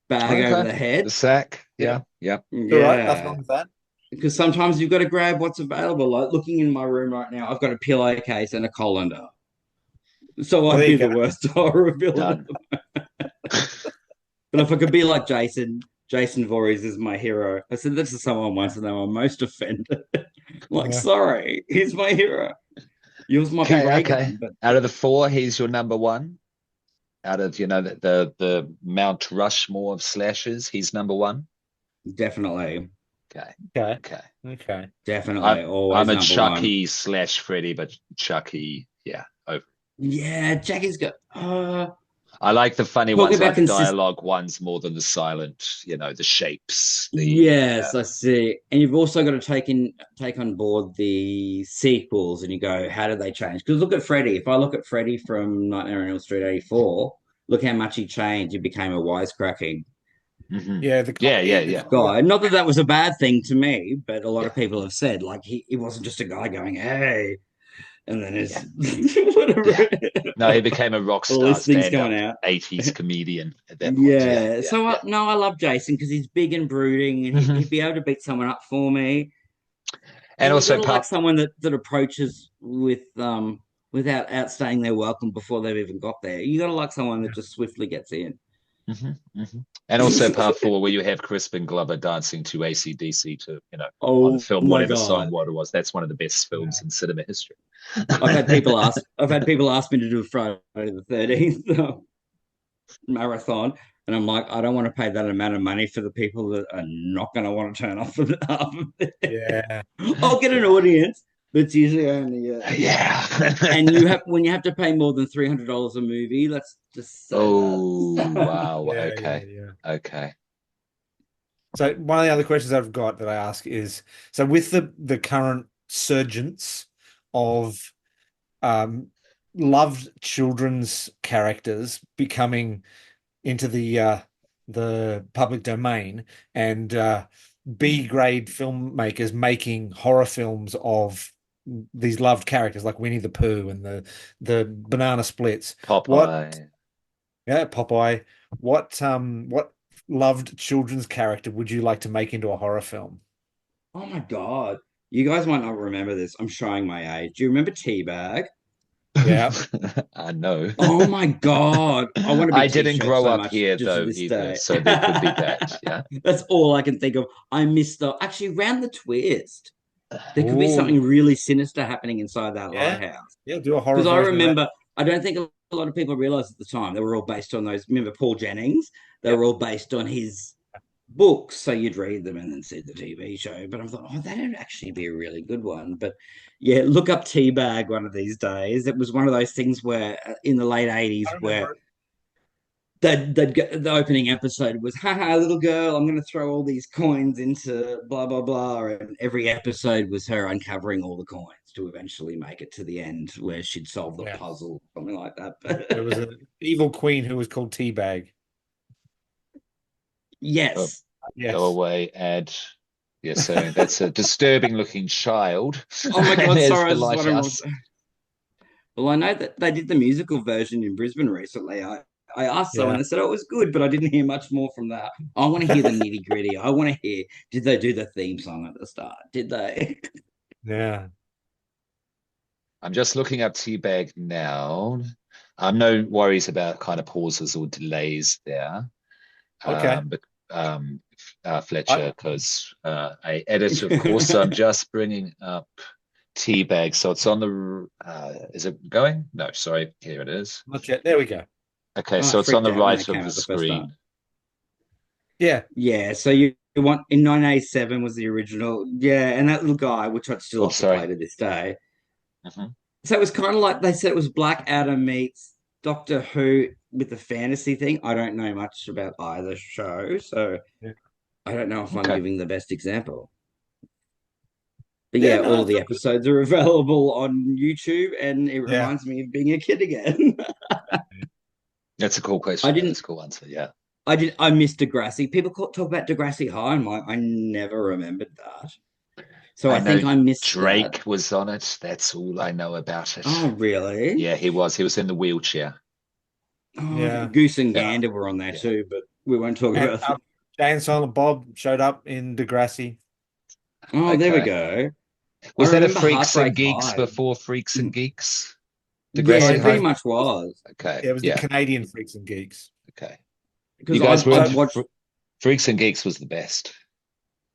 bag over the head. The sack. Yeah. All right, nothing wrong with that. Because sometimes you've got to grab what's available. Like looking in my room right now, I've got a pillowcase and a colander. So I'd be the worst horror villain. But if I could be like Jason Voorhees is my hero. I said this to someone once and they were most offended. Sorry, he's my hero. Yours might be Reagan, but out of the 4, he's your number 1. Out of the Mount Rushmore of slashers, he's number 1. Definitely. Okay. Definitely. I'm a Chucky / Freddy, but Chucky, over. Yeah, Jackie's got. I like the funny ones, like dialogue ones, more than the silent. The shapes. I see. And you've also got to take on board the sequels, and you go, how did they change? Because look at Freddy. If I look at Freddy from Nightmare on Elm Street '84, look how much he changed. He became a wisecracking. Guy. Not that was a bad thing to me, but a lot of people have said like he wasn't just a guy going, hey. And then whatever. No, he became a rock star, stand-up 80s comedian at that point. I love Jason because he's big and brooding, and he'd be able to beat someone up for me. And also, like someone that approaches with without outstaying their welcome before they've even got there. You got to like someone that just swiftly gets in. And also part 4, where you have Crispin Glover dancing to AC/DC to on the film, whatever song what it was. That's one of the best films in cinema history. I've had people ask me to do a Friday the 13th marathon, and I'm like, I don't want to pay that amount of money for the people that are not going to want to turn off for the half of it. Yeah, I'll get an audience, but it's usually only and when you have to pay more than $300 a movie, let's just say wow. Okay. So one of the other questions I've got that I ask is, so with the current surgence of loved children's characters becoming into the public domain, and B-grade filmmakers making horror films of these loved characters like Winnie the Pooh and the Banana Splits. Popeye. Popeye. What loved children's character would you like to make into a horror film? Oh my God. You guys might not remember this. I'm showing my age. Do you remember Teabag? Yeah. I know. Oh my God. I didn't grow up here though either, so there could be that. Yeah. That's all I can think of. I missed actually Round the Twist. There could be something really sinister happening inside that lighthouse. Yeah, do a horror. Because I remember, I don't think a lot of people realized at the time they were all based on those. Remember Paul Jennings? They were all based on his books, so you'd read them and then see the TV show. But I thought, that'd actually be a really good one. But yeah, look up Teabag one of these days. It was one of those things where in the late 80s where they'd get, the opening episode was, haha, little girl, I'm going to throw all these coins into blah, blah, blah. And every episode was her uncovering all the coins to eventually make it to the end where she'd solve the puzzle, something like that. But there was an evil queen who was called Teabag. Yes. Go away, Ed. Yes, so that's a disturbing-looking child. Oh my God! Sorry, well, I know that they did the musical version in Brisbane recently. I I asked someone, they said, oh, it was good, but I didn't hear much more from that. I want to hear the nitty gritty. I want to hear, did they do the theme song at the start? Did they? Yeah. I'm just looking up Teabag now. No worries about kind of pauses or delays there. Okay. Fletcher, because I edit, of course. So I'm just bringing up Teabag. So it's on the. Is it going? No, sorry. Here it is. Okay, there we go. Okay, so it's on the right of the screen. Yeah. Yeah. So you want in 1987 was the original. Yeah, and that little guy, which I'd still have to play to this day. Mm-hmm. So it was kind of like they said it was Black Adam meets Doctor Who with the fantasy thing. I don't know much about either show, so I don't know if I'm giving the best example. But yeah, all the episodes are available on YouTube, and it reminds me of being a kid again. That's a cool question. That's a cool answer. Yeah. I missed Degrassi. People talk about Degrassi High, and I never remembered that. So I think I missed Drake was on it. That's all I know about it. Oh, really? Yeah, he was. He was in the wheelchair. Oh, yeah. Goose and Gander were on there too, but we won't talk about that. Jay and Silent Bob showed up in Degrassi. Oh, there we go. Was that a Freaks and Geeks before Freaks and Geeks? Degrassi yeah, it pretty much was. Okay. Yeah, it was the Canadian Freaks and Geeks. Okay. You guys watched Freaks and Geeks was the best.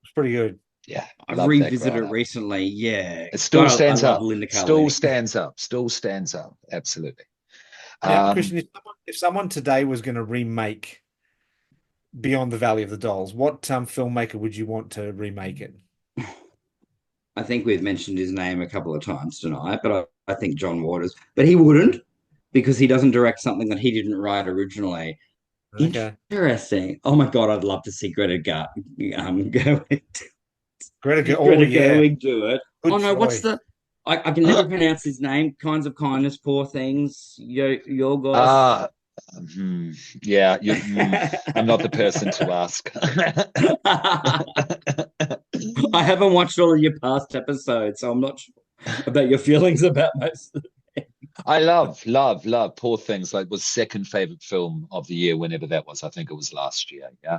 It's pretty good. Yeah. I've revisited it recently. Yeah. It still stands up. Still stands up. Still stands up. Absolutely. Now, Kristian, if someone today was going to remake Beyond the Valley of the Dolls, what filmmaker would you want to remake it? I think we've mentioned his name a couple of times tonight, but I think John Waters. But he wouldn't, because he doesn't direct something that he didn't write originally. Okay. Interesting. Oh my God, I'd love to see Greta Gerwig. Greta Gerwig do it. Good choice. What's the? I can never pronounce his name. Kinds of Kindness, Poor Things. Yorgos. Yeah, I'm not the person to ask. I haven't watched all of your past episodes, so I'm not sure about your feelings about most of them. I love Poor Things. Like, was second favorite film of the year, whenever that was. I think it was last year. Yeah.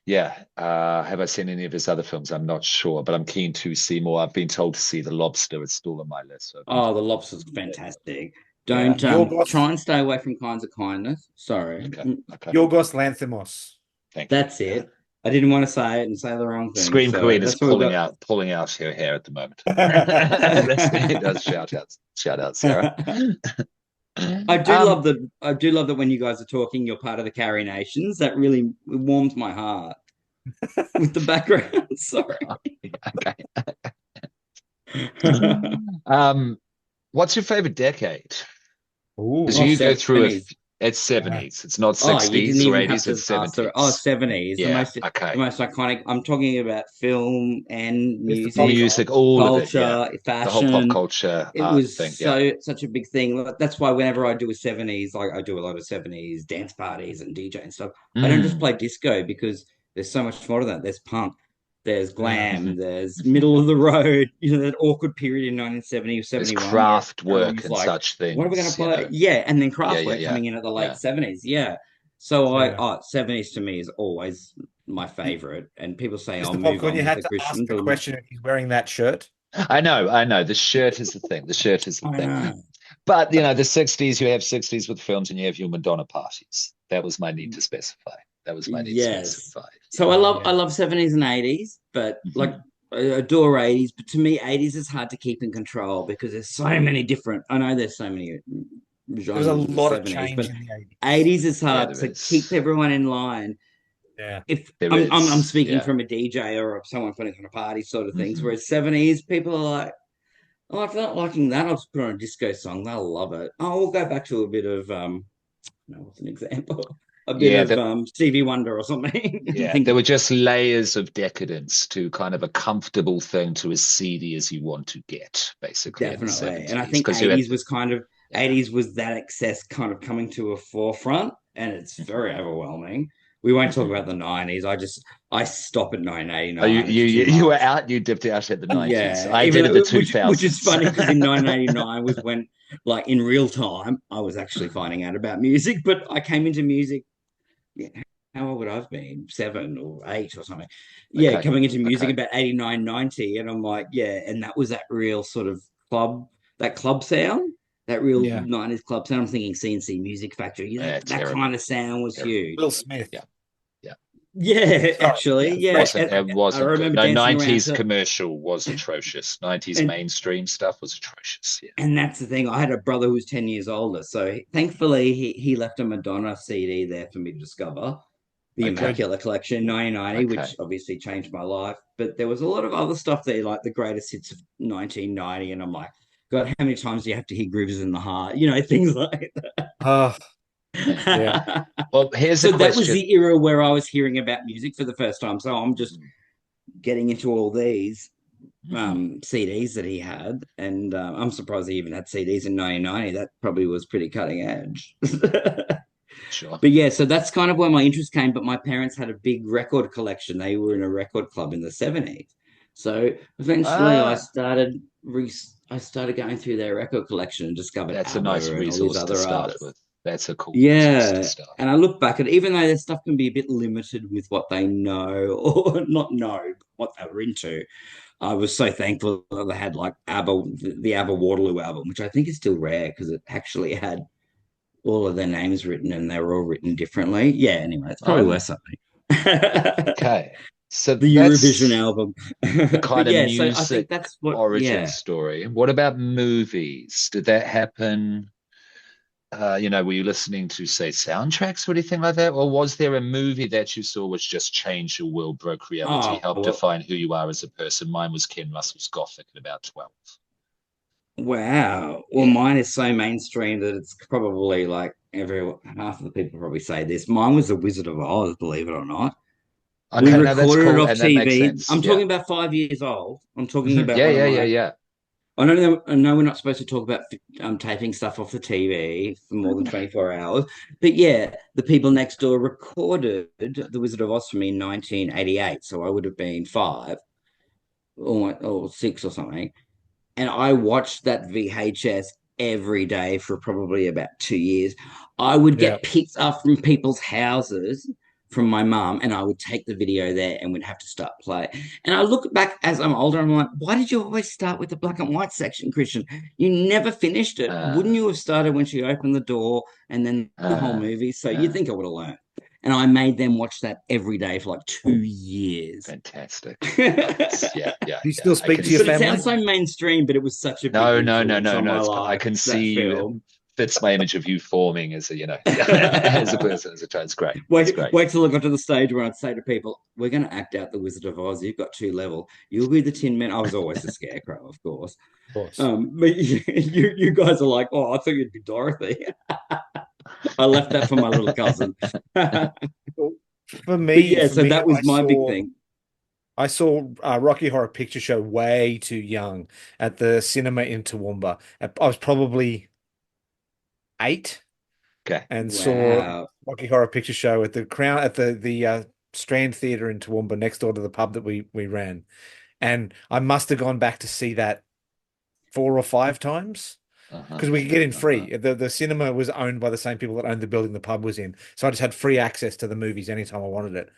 Yeah. Have I seen any of his other films? I'm not sure, but I'm keen to see more. I've been told to see The Lobster. It's still on my list. So The Lobster's fantastic. Don't try and stay away from Kinds of Kindness. Sorry. Okay. Yorgos Lanthimos. That's it. I didn't want to say it and say the wrong thing. Scream Queen is pulling out her hair at the moment. It does shout out, Sarah. I do love that when you guys are talking, you're part of the Carrie Nations. That really warmed my heart with the background. Sorry. Okay. What's your favorite decade? Because you go through it. It's 70s. It's not 60s or 80s. It's 70s. 70s. Yeah, the most iconic. I'm talking about film and music, all culture, of it. Fashion. The whole pop culture. It was such a big thing. That's why whenever I do a 70s, like I do a lot of 70s dance parties and DJ and stuff. I don't just play disco because there's so much more to that. There's punk. There's glam, there's middle of the road, that awkward period in 1970 or 71. There's craft work and such things. What are we going to play? Yeah, and then craft work coming in at the late 70s. Yeah. So 70s to me is always my favorite. And people say, Mr. Popcorn, you had to ask the question if he's wearing that shirt. I know. The shirt is the thing. But, the 60s, you have 60s with films and you have your Madonna parties. That was my need to specify. So I love 70s and 80s, but I adore 80s. But to me, 80s is hard to keep in control because there's so many different. I know there's so many genres. There's a lot of change in the 80s. 80s is hard to keep everyone in line. Yeah, if I'm speaking from a DJ or someone putting on a party sort of things, whereas 70s people are like, oh, if they're not liking that, I'll just put on a disco song. They'll love it. Oh, we'll go back to a bit of what's an example? A bit of Stevie Wonder or something. Yeah, there were just layers of decadence to kind of a comfortable thing to as seedy as you want to get, basically. Definitely. And I think 80s was kind of 80s was that excess kind of coming to a forefront, and it's very overwhelming. We won't talk about the 90s. I stop at 1989. Oh, you were out. You dipped out at the 90s. Yeah, I did at the 2000s, which is funny because in 1989 was when, like, in real time, I was actually finding out about music. But I came into music. Yeah, how old would I have been? 7 or 8 or something. Yeah, Okay. coming into music about 89, 90. And I'm like, yeah, and that was that real sort of club sound, that real 90s club sound. I'm thinking CNC Music Factory. You know, that kind of sound was huge. Will Smith. Yeah, actually, yeah. It wasn't I remember good. No, dancing 90s around commercial was atrocious. 90s mainstream stuff was atrocious. Yeah. And that's the thing. I had a brother who was 10 years older. So thankfully, he left a Madonna CD there for me to discover. The Immaculate Collection in 1990, which obviously changed my life. But there was a lot of other stuff there, like the greatest hits of 1990. And I'm like, God, how many times do you have to hear Grooves in the Heart? You know, things like that. Yeah. Well, here's so a question. That was the era where I was hearing about music for the first time. So I'm just getting into all these CDs that he had, and I'm surprised he even had CDs in 1990. That probably was pretty cutting edge. Sure. But yeah, so that's kind of where my interest came. But my parents had a big record collection. They were in a record club in the 70s. So eventually I started going through their record collection and discovered that's ABBA a nice and resource all to these other start artists. with. That's a cool resource to start. And I look back at it, even though their stuff can be a bit limited with what they know or not know, what they were into. I was so thankful that they had like ABBA, the ABBA Waterloo album, which I think is still rare because it actually had all of their names written and they were all written differently. Yeah, anyway, it's probably worth something. Okay. So the Eurovision album. The kind of music so I think that's what, origin story. What about movies? Did that happen? Were you listening to, say, soundtracks or anything like that? Or was there a movie that you saw which just changed your world, broke reality, helped define who you are as a person? Mine was Ken Russell's Gothic at about 12. Wow. Well, mine is so mainstream that it's probably like half of the people probably say this. Mine was The Wizard of Oz, believe it or not. Okay, we recorded it off TV. Sense. I'm talking about 5 years old. I'm talking about yeah. I know we're not supposed to talk about taping stuff off the TV for more than 24 hours. But yeah, the people next door recorded The Wizard of Oz for me in 1988. So I would have been 5 or 6 or something. And I watched that VHS every day for probably about 2 years. I would get picked up from people's houses from my mum, and I would take the video there and we'd have to start play. And I look back as I'm older, I'm like, why did you always start with the black and white section, Kristian? You never finished it. Wouldn't you have started when she opened the door and then the whole movie? So you'd think I would have learned. And I made them watch that every day for like 2 years. Fantastic. Yeah. You still speak to your family? It sounds so mainstream, but it was such a big no. I can see you. Fits my image of you forming as a, as a person, as a child. It's great. Wait till I got to the stage where I'd say to people, we're going to act out the Wizard of Oz. You've got 2 levels. You'll be the Tin Man. I was always the Scarecrow, of course. But you guys are like, oh, I thought you'd be Dorothy. I left that for my little cousin. For me, that was my big thing. I saw Rocky Horror Picture Show way too young at the cinema in Toowoomba. I was probably 8. Okay. And saw Rocky Horror Picture Show at the Crown at the Strand Theatre in Toowoomba, next door to the pub that we ran. And I must have gone back to see that 4 or 5 times. Because we could get in free. The cinema was owned by the same people that owned the building the pub was in. So I just had free access to the movies anytime I wanted it.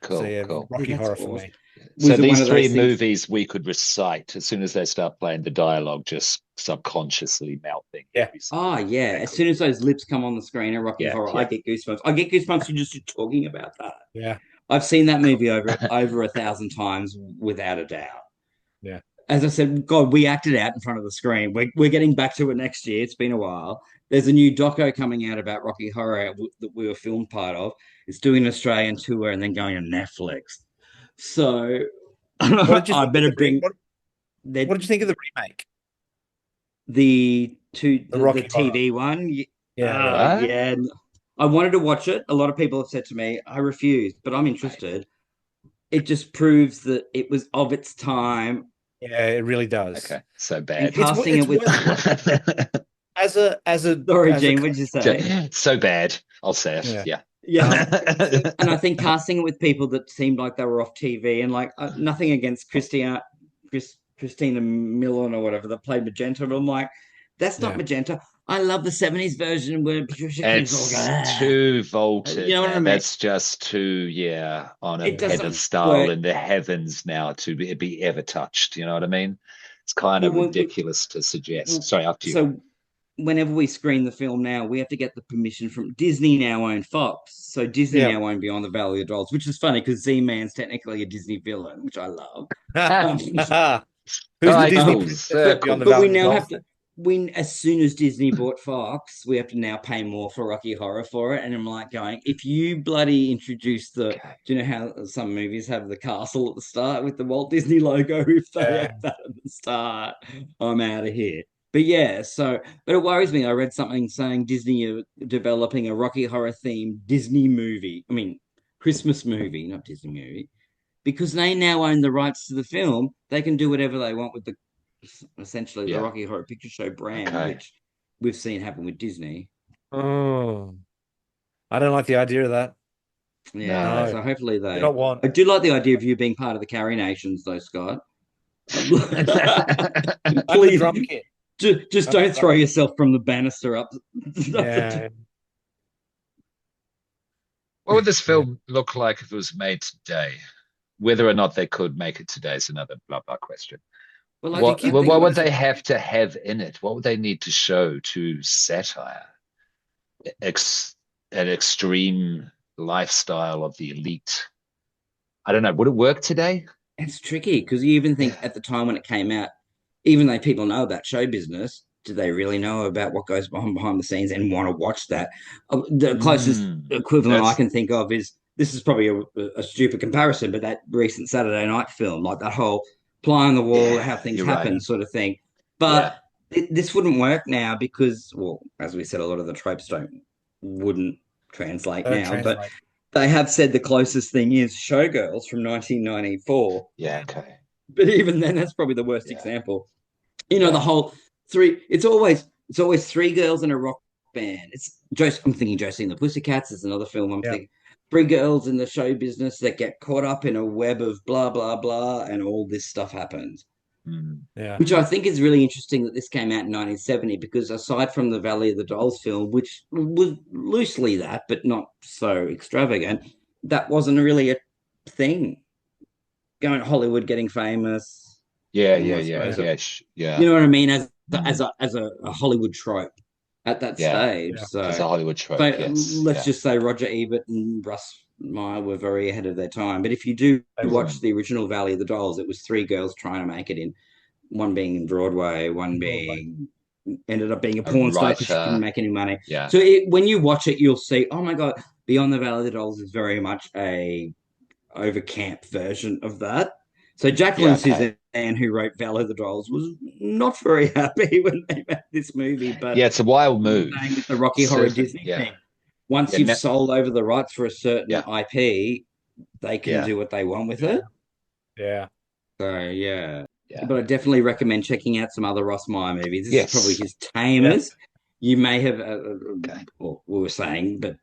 Cool. Rocky Horror for me. So these 3 movies we could recite as soon as they start playing the dialogue, just subconsciously mouthing. Yeah. As soon as those lips come on the screen in Rocky Horror, I get goosebumps. I get goosebumps just talking about that. Yeah. I've seen that movie over 1,000 times without a doubt. Yeah. As I said, God, we acted out in front of the screen. We're getting back to it next year. It's been a while. There's a new doco coming out about Rocky Horror that we were filmed part of. It's doing an Australian tour and then going to Netflix. So I better bring. What did you think of the remake? The Rocky TV one? Yeah. I wanted to watch it. A lot of people have said to me, I refused, but I'm interested. It just proves that it was of its time. Yeah, it really does. Okay, so bad. And casting it with as a sorry, Gene, what'd you say? So bad. I'll say it. Yeah. Yeah, and I think casting it with people that seemed like they were off TV, and like nothing against Christina Milian or whatever that played Magenta, but I'm like, that's not Magenta. I love the 70s version where Patricia It's all too vaulted, you know what I man. mean? That's just too, on a It doesn't pedestal work. in the heavens now to be ever touched. You know what I mean? It's kind of ridiculous to suggest. Sorry, after you. So whenever we screen the film now, we have to get the permission from Disney now own Fox. So Disney now own Beyond the Valley of Dolls, which is funny because Z-Man's technically a Disney villain, which I love. Who's the Disney Beyond the but Valley we now of have to as soon as Disney bought Fox, we have to now pay more for Rocky Horror for it. And I'm like going, if you bloody introduce do you know how some movies have the castle at the start with the Walt Disney logo? If they have that at the start, I'm out of here. But yeah, but it worries me. I read something saying Disney are developing a Rocky Horror themed Disney movie. I mean, Christmas movie, not Disney movie, because they now own the rights to the film. They can do whatever they want with essentially the Rocky Horror Picture Show brand, which we've seen happen with Disney. Oh, I don't like the idea of that. Yeah, no. So hopefully they. don't want. I do like the idea of you being part of the Carrie Nations, though, Scott. Please, drum kit. Just don't throw yourself from the banister up. Yeah. What would this film look like if it was made today? Whether or not they could make it today is another blah blah question. Well, what would they have to have in it? What would they need to show to satire an extreme lifestyle of the elite? I don't know. Would it work today? It's tricky because you even think at the time when it came out, even though people know about show business, do they really know about what goes behind the scenes and want to watch that? The closest equivalent I can think of is, this is probably a stupid comparison, but that recent Saturday Night film, like that whole fly on the wall, how things happen sort of thing. But this wouldn't work now because, well, as we said, a lot of the tropes wouldn't translate now. But they have said the closest thing is Showgirls from 1994. Yeah, okay. But even then, that's probably the worst example. You know, the whole it's always three girls in a rock band. I'm thinking Josie and the Pussycats is another film I'm thinking. Three girls in the show business that get caught up in a web of blah, blah, blah, and all this stuff happens. Which I think is really interesting that this came out in 1970, because aside from the Valley of the Dolls film, which was loosely that, but not so extravagant, that wasn't really a thing. Going to Hollywood, getting famous. Yeah. You know what I mean? As a Hollywood trope at that stage. Yeah. So as a Hollywood trope. Let's just say Roger Ebert and Russ Meyer were very ahead of their time. But if you do watch the original Valley of the Dolls, it was three girls trying to make it in. One being in Broadway, one ended up being a porn star because she couldn't make any money. Yeah. So when you watch it, you'll see, oh my God, Beyond the Valley of the Dolls is very much a over camp version of that. So Jacqueline Suzanne, who wrote Valley of the Dolls, was not very happy when they made this movie. But it's a wild move. With the Rocky Horror Disney thing. Once you've sold over the rights for a certain IP, they can do what they want with it. Yeah. So but I definitely recommend checking out some other Russ Meyer movies. This is probably his tamest. You may have, well, we were saying, but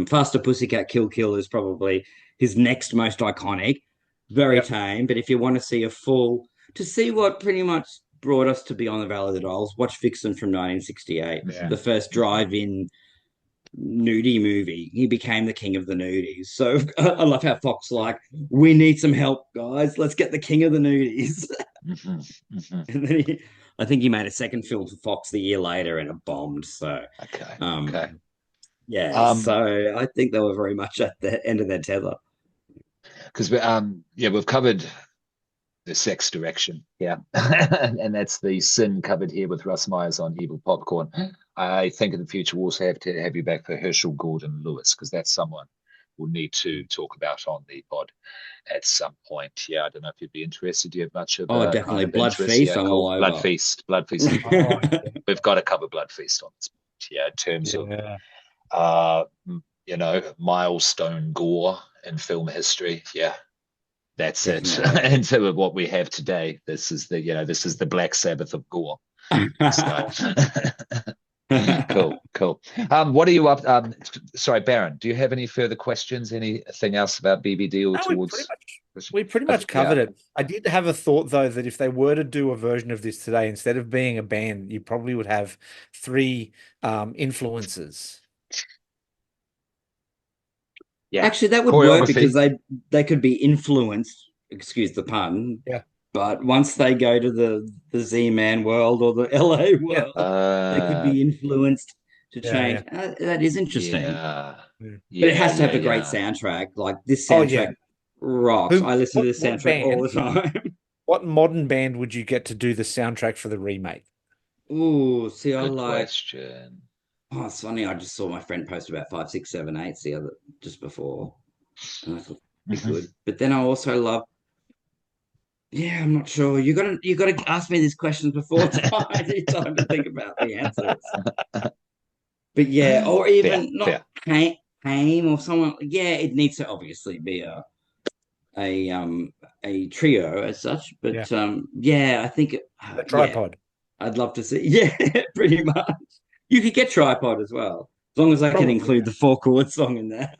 Faster Pussycat Kill Kill is probably his next most iconic. Very tame, but if you want to see to see what pretty much brought us to Beyond the Valley of the Dolls, watch Vixen from 1968, the first drive-in nudie movie. He became the king of the nudies. So I love how Fox we need some help, guys. Let's get the king of the nudies. And then I think he made a second film for Fox the year later, and it bombed. So so I think they were very much at the end of their tether. Because we've covered the sex direction, and that's the sin covered here with Russ Meyer's on Evil Popcorn. I think in the future we'll also have to have you back for Herschel Gordon Lewis, because that's someone we'll need to talk about on the pod at some point. I don't know if you'd be interested. Do you have much of definitely kind of Blood Feast? Cool. Blood Feast. We've got to cover Blood Feast on this point, in terms of milestone gore in film history. That's it. Instead of what we have today, this is the Black Sabbath of gore. Cool. What are you up? Sorry, Baron, do you have any further questions? Anything else about BBD or No, towards? we pretty much covered it. I did have a thought though that if they were to do a version of this today, instead of being a band, you probably would have three influencers. Yeah, Actually, that would work because they could be influenced, excuse the pun. Yeah. But once they go to the Z-Man world or the LA world, they could be influenced to change. That is interesting. Yeah. But it has to have a great soundtrack. Like this soundtrack rocks. I listen to this soundtrack all the time. What modern band would you get to do the soundtrack for the remake? Oh, see, I Good like. question. Oh, it's funny. I just saw my friend post about 5, 6, 7, 8 the other just before, and I thought it'd be good. But then I also love. Yeah, I'm not sure. You gotta ask me these questions before time. I need time to think about the answers. But yeah, or even not Haim or someone. Yeah, it needs to obviously be a trio as such. But I think a tripod. I'd love to see. Yeah, pretty much. You could get tripod as well, as long as I can include the 4-chord song in there.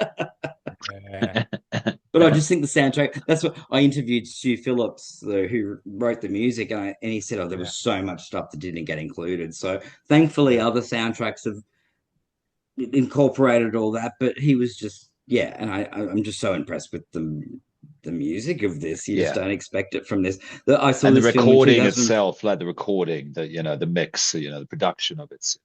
But I just think the soundtrack. That's what I interviewed Stu Phillips, who wrote the music, and he said, "Oh, there was so much stuff that didn't get included." So thankfully, other soundtracks have incorporated all that. But he was just and I'm just so impressed with the music of this. You just don't expect it from this. I saw and the this recording itself, like the recording, the mix, the production of it's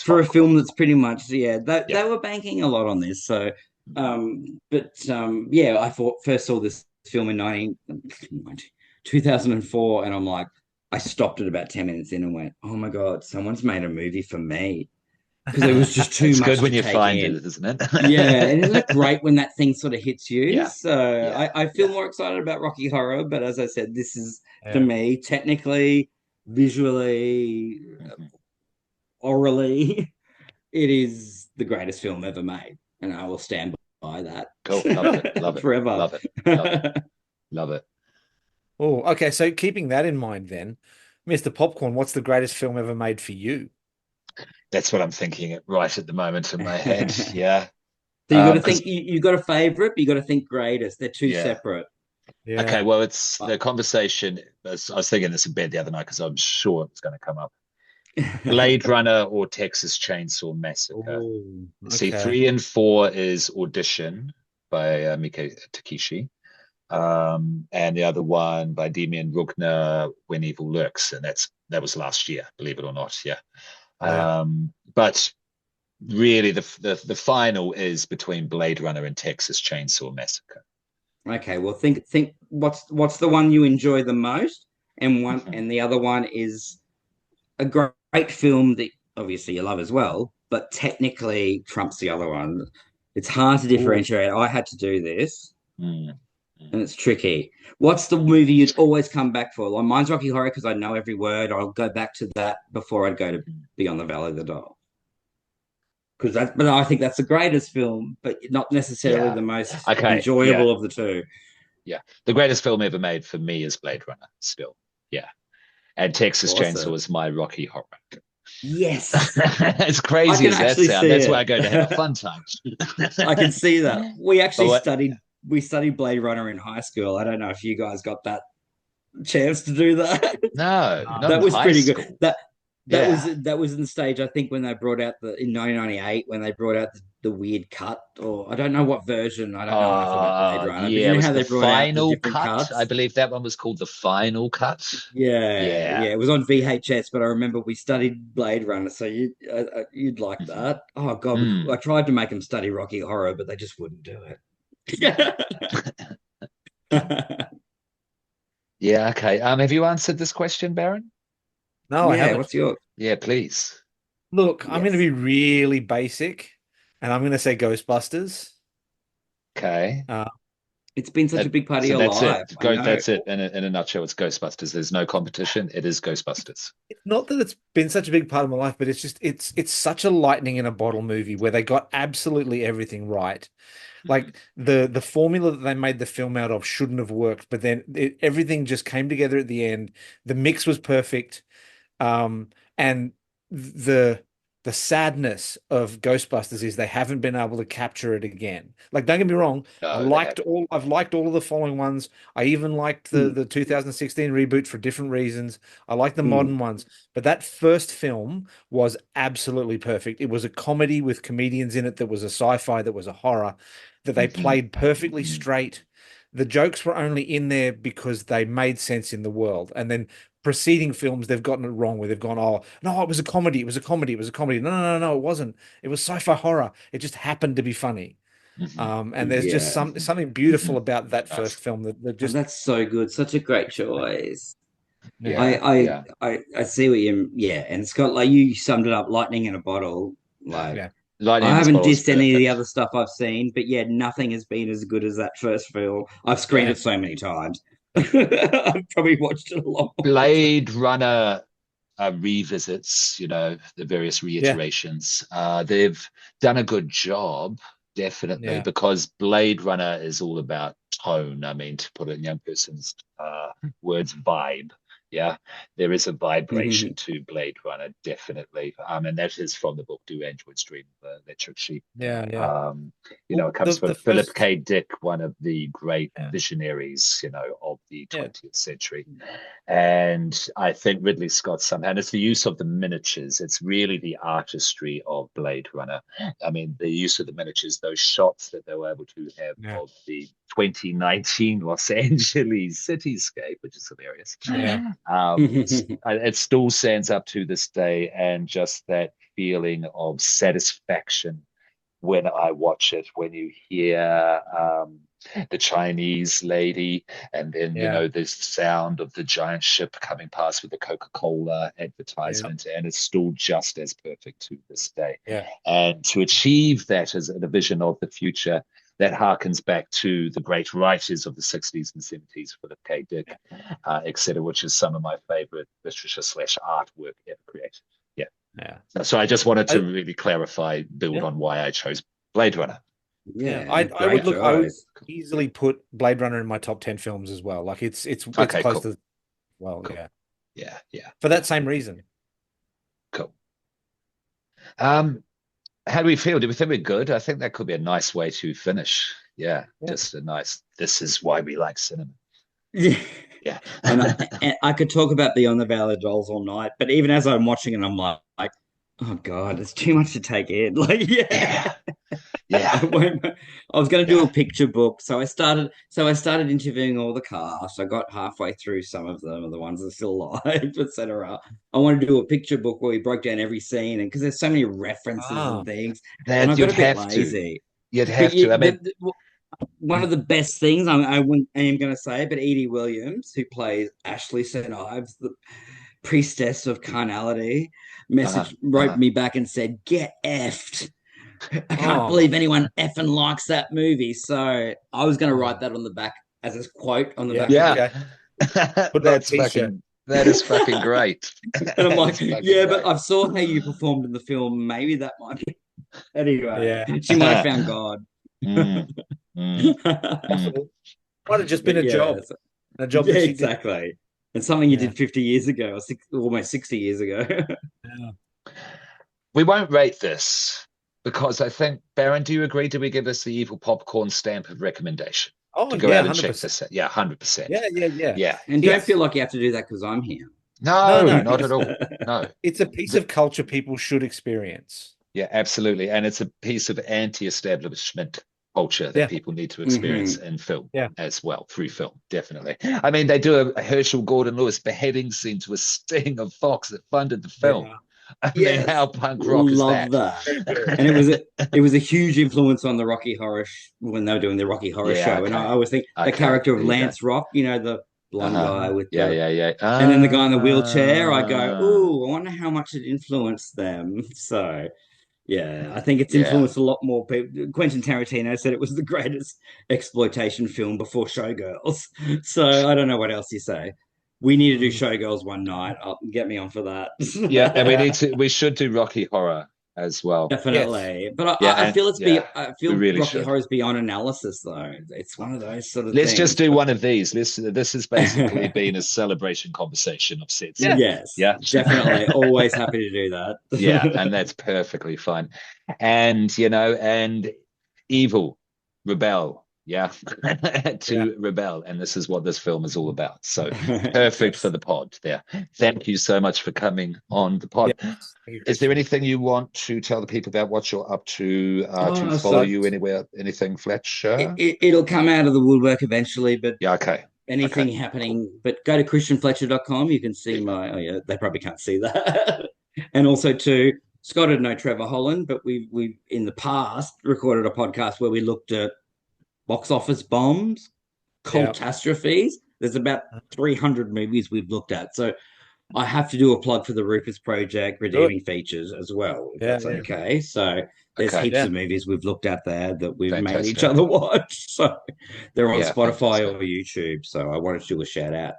for a film that's pretty much they were banking a lot on this. So I first saw this film in 2004, and I'm like, I stopped at about 10 minutes in and went, oh my God, someone's made a movie for me. Because it was just too much. It's good when you find it, isn't it? Yeah, and isn't it great when that thing sort of hits you? Yeah. So I feel more excited about Rocky Horror, but as I said, this is for me technically, visually, orally, it is the greatest film ever made, and I will stand by that. Cool, love it, forever, love it. Oh, okay. So keeping that in mind, then, Mr. Popcorn, what's the greatest film ever made for you? That's what I'm thinking right at the moment in my head. Yeah. So you got to think. You got a favorite, but you got to think greatest. They're two separate. Yeah. Okay. Well, it's the conversation. I was thinking this in bed the other night because I'm sure it's going to come up. Blade Runner or Texas Chainsaw Massacre. Ooh, okay. See, 3 and 4 is Audition by Mika Takeshi. And the other one by Demian Rugner, When Evil Lurks, and that was last year, believe it or not. Yeah. But really the final is between Blade Runner and Texas Chainsaw Massacre. Okay, well think what's the one you enjoy the most, and and the other one is a great film that obviously you love as well, but technically trumps the other one. It's hard to differentiate. I had to do this. And it's tricky. What's the movie you'd always come back for? Like mine's Rocky Horror because I know every word. I'll go back to that before I'd go to Beyond the Valley of the Doll. But I think that's the greatest film, but not necessarily the most enjoyable of the two. Yeah, the greatest film ever made for me is Blade Runner. Still, and Texas Chainsaw is my Rocky Horror. Yes, as crazy as that sounds. That's where I go to have a fun time. I can see that. We actually studied Blade Runner in high school. I don't know if you guys got that chance to do that. No, that was pretty good. That was in the stage, I think, when they brought out in 1998 when they brought out the weird cut, or I don't know what version. I don't know enough about Blade Runner. Yeah, it was the final cut. I believe that one was called the final cut. Yeah. It was on VHS, but I remember we studied Blade Runner, so you'd like that. Oh God, I tried to make them study Rocky Horror, but they just wouldn't do it. Yeah. Okay. Have you answered this question, Baron? No, I haven't. What's your? Yeah, please. Look, I'm going to be really basic, and I'm going to say Ghostbusters. Okay. It's been such a big part of your life. That's it. In a nutshell, it's Ghostbusters. There's no competition. It is Ghostbusters. It's not that it's been such a big part of my life, but it's just it's such a lightning in a bottle movie where they got absolutely everything right. Like the formula that they made the film out of shouldn't have worked, but then everything just came together at the end. The mix was perfect, and the sadness of Ghostbusters is they haven't been able to capture it again. Like, don't get me wrong, I've liked all of the following ones. I even liked the 2016 reboot for different reasons. I like the modern ones, but that first film was absolutely perfect. It was a comedy with comedians in it, that was a sci-fi, that was a horror, that they played perfectly straight. The jokes were only in there because they made sense in the world. And then preceding films, they've gotten it wrong, where they've gone, oh, no, it was a comedy. It was a comedy. It was a comedy. No, no, no, no, it wasn't. It was sci-fi horror. It just happened to be funny. And there's just something beautiful about that first film that just... that's so good. Such a great choice. Yeah. I see what you... Yeah, and it's got, like, you summed it up, lightning in a bottle. Like, yeah. I haven't dissed any of the other stuff I've seen, but yeah, nothing has been as good as that first film. I've screened it so many times. I've probably watched it a lot more. Blade Runner revisits, the various reiterations. They've done a good job, definitely, because Blade Runner is all about tone. I mean, to put it in young person's words, vibe. Yeah, there is a vibration to Blade Runner, definitely. And that is from the book Do Androids Dream, the Electric Sheep. It comes from Philip K. Dick, one of the great visionaries, of the 20th century. And I think Ridley Scott somehow, and it's the use of the miniatures. It's really the artistry of Blade Runner. I mean, the use of the miniatures, those shots that they were able to have of the 2019 Los Angeles cityscape, which is hilarious. It still stands up to this day, and just that feeling of satisfaction when I watch it, when you hear the Chinese lady, and then the sound of the giant ship coming past with the Coca-Cola advertisement, and it's still just as perfect to this day. And to achieve that as a vision of the future that harkens back to the great writers of the 60s and 70s, Philip K. Dick, etc., which is some of my favorite literature/artwork ever created. So I just wanted to really build on why I chose Blade Runner. I would easily put Blade Runner in my top 10 films as well. Like, it's close to... Well, cool. Yeah. For that same reason. Cool. How do we feel? Do we think we're good? I think that could be a nice way to finish. Just a nice, this is why we like cinema. Yeah. And I could talk about Beyond the Valley of Dolls all night, but even as I'm watching it, I'm like, oh God, it's too much to take in. Like, I was going to do a picture book, so I started interviewing all the cast. I got halfway through some of them, the ones that are still alive, etc. I wanted to do a picture book where we broke down every scene, and because there's so many references and things, and I got a bit lazy. You'd have to. I mean, one of the best things I am going to say, but Edie Williams, who plays Ashley St. Ives, the priestess of carnality, wrote me back and said, "Get effed." I can't believe anyone effing likes that movie. So I was going to write that on the back as a quote on the back. That is fucking great. And I'm like, but I saw how you performed in the film. Maybe that might be. Anyway, she might have found God. Might have just been a job. A job. Exactly. And something you did 50 years ago, or almost 60 years ago. We won't rate this, because I think, Baron, do you agree? Do we give this the evil popcorn stamp of recommendation? To go out and check this out. 100%. Yeah. And don't feel like you have to do that because I'm here. No, not at all. No. It's a piece of culture people should experience. Yeah, absolutely. And it's a piece of anti-establishment culture that people need to experience in film as well, through film, definitely. I mean, they do a Herschel Gordon Lewis beheading scene to a sting of Fox that funded the film. I mean, how punk rock is that? And it was a huge influence on the Rocky Horror when they were doing the Rocky Horror show. And I always think the character of Lance Rock, the blonde guy with and then the guy in the wheelchair, I go, I wonder how much it influenced them. So I think it's influenced a lot more people. Quentin Tarantino said it was the greatest exploitation film before Showgirls. So I don't know what else you say. We need to do Showgirls one night. Get me on for that. And we should do Rocky Horror as well. Definitely. Yes. But Yeah, I feel I feel really Rocky should. Horror is beyond analysis, though. It's one of those sort of Let's things. just do one of these. This has basically been a celebration conversation of sets. Yeah. Yes. Yeah. Definitely. Always happy to do that. Yeah, and that's perfectly fine. And and evil, rebel. Yeah. Rebel. And this is what this film is all about. So perfect for the pod there. Thank you so much for coming on the pod. Yeah. Is there anything you want to tell the people about what you're up to follow so you anywhere? Anything, Fletcher? It'll come out of the woodwork eventually, but Yeah, okay. anything happening. But go to kristianfletcher.com. You can see my, they probably can't see that. And also to Scott and know Trevor Holland, but we in the past recorded a podcast where we looked at box office bombs, catastrophes. There's about 300 movies we've looked at. So I have to do a plug for the Rufus Project Redeeming Features as well, if that's okay. So there's heaps of movies we've looked at there that we've made each other watch. So they're on Spotify or YouTube. So I wanted to do a shout out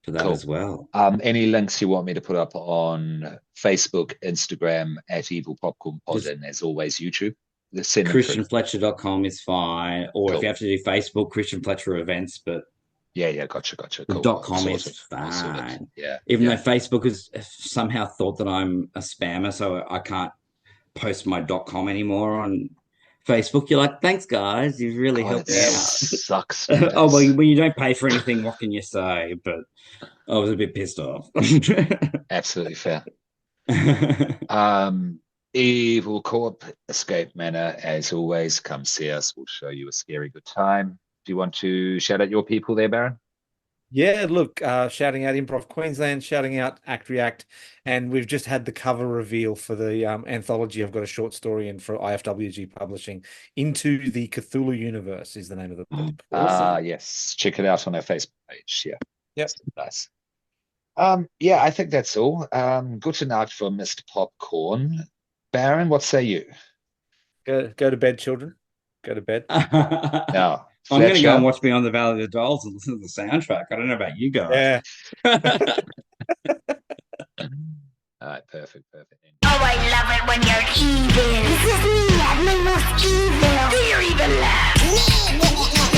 to that as well. Any links you want me to put up on Facebook, Instagram at Evil Popcorn Pod, and as always, YouTube? KristianFletcher.com is fine. Or if you have to do Facebook, Kristian Fletcher Events, but gotcha. Cool. .com is fine. Yeah. Even though Facebook has somehow thought that I'm a spammer, so I can't post my .com anymore on Facebook. You're like, thanks guys, you've really helped me out. Sucks. Oh well, when you don't pay for anything, what can you say? But I was a bit pissed off. Absolutely fair. Evil Corp, Escape Manor, as always, come see us. We'll show you a scary good time. Do you want to shout out your people there, Baron? Yeah, look, shouting out Improv Queensland, shouting out Act React, and we've just had the cover reveal for the anthology. I've got a short story in for IFWG Publishing. Into the Cthulhu Universe is the name of the book. Awesome. Yes, check it out on our Facebook page. Yeah. Yep. Nice. I think that's all. Good night for Mr. Popcorn. Baron, what say you? Go to bed, children. Go to bed. Now, I'm going to go and watch Beyond the Valley of the Dolls and listen to the soundtrack. I don't know about you guys. Yeah. All right, perfect. Oh, I love it when you're evil. This is me at my most evil. Do your evil laugh.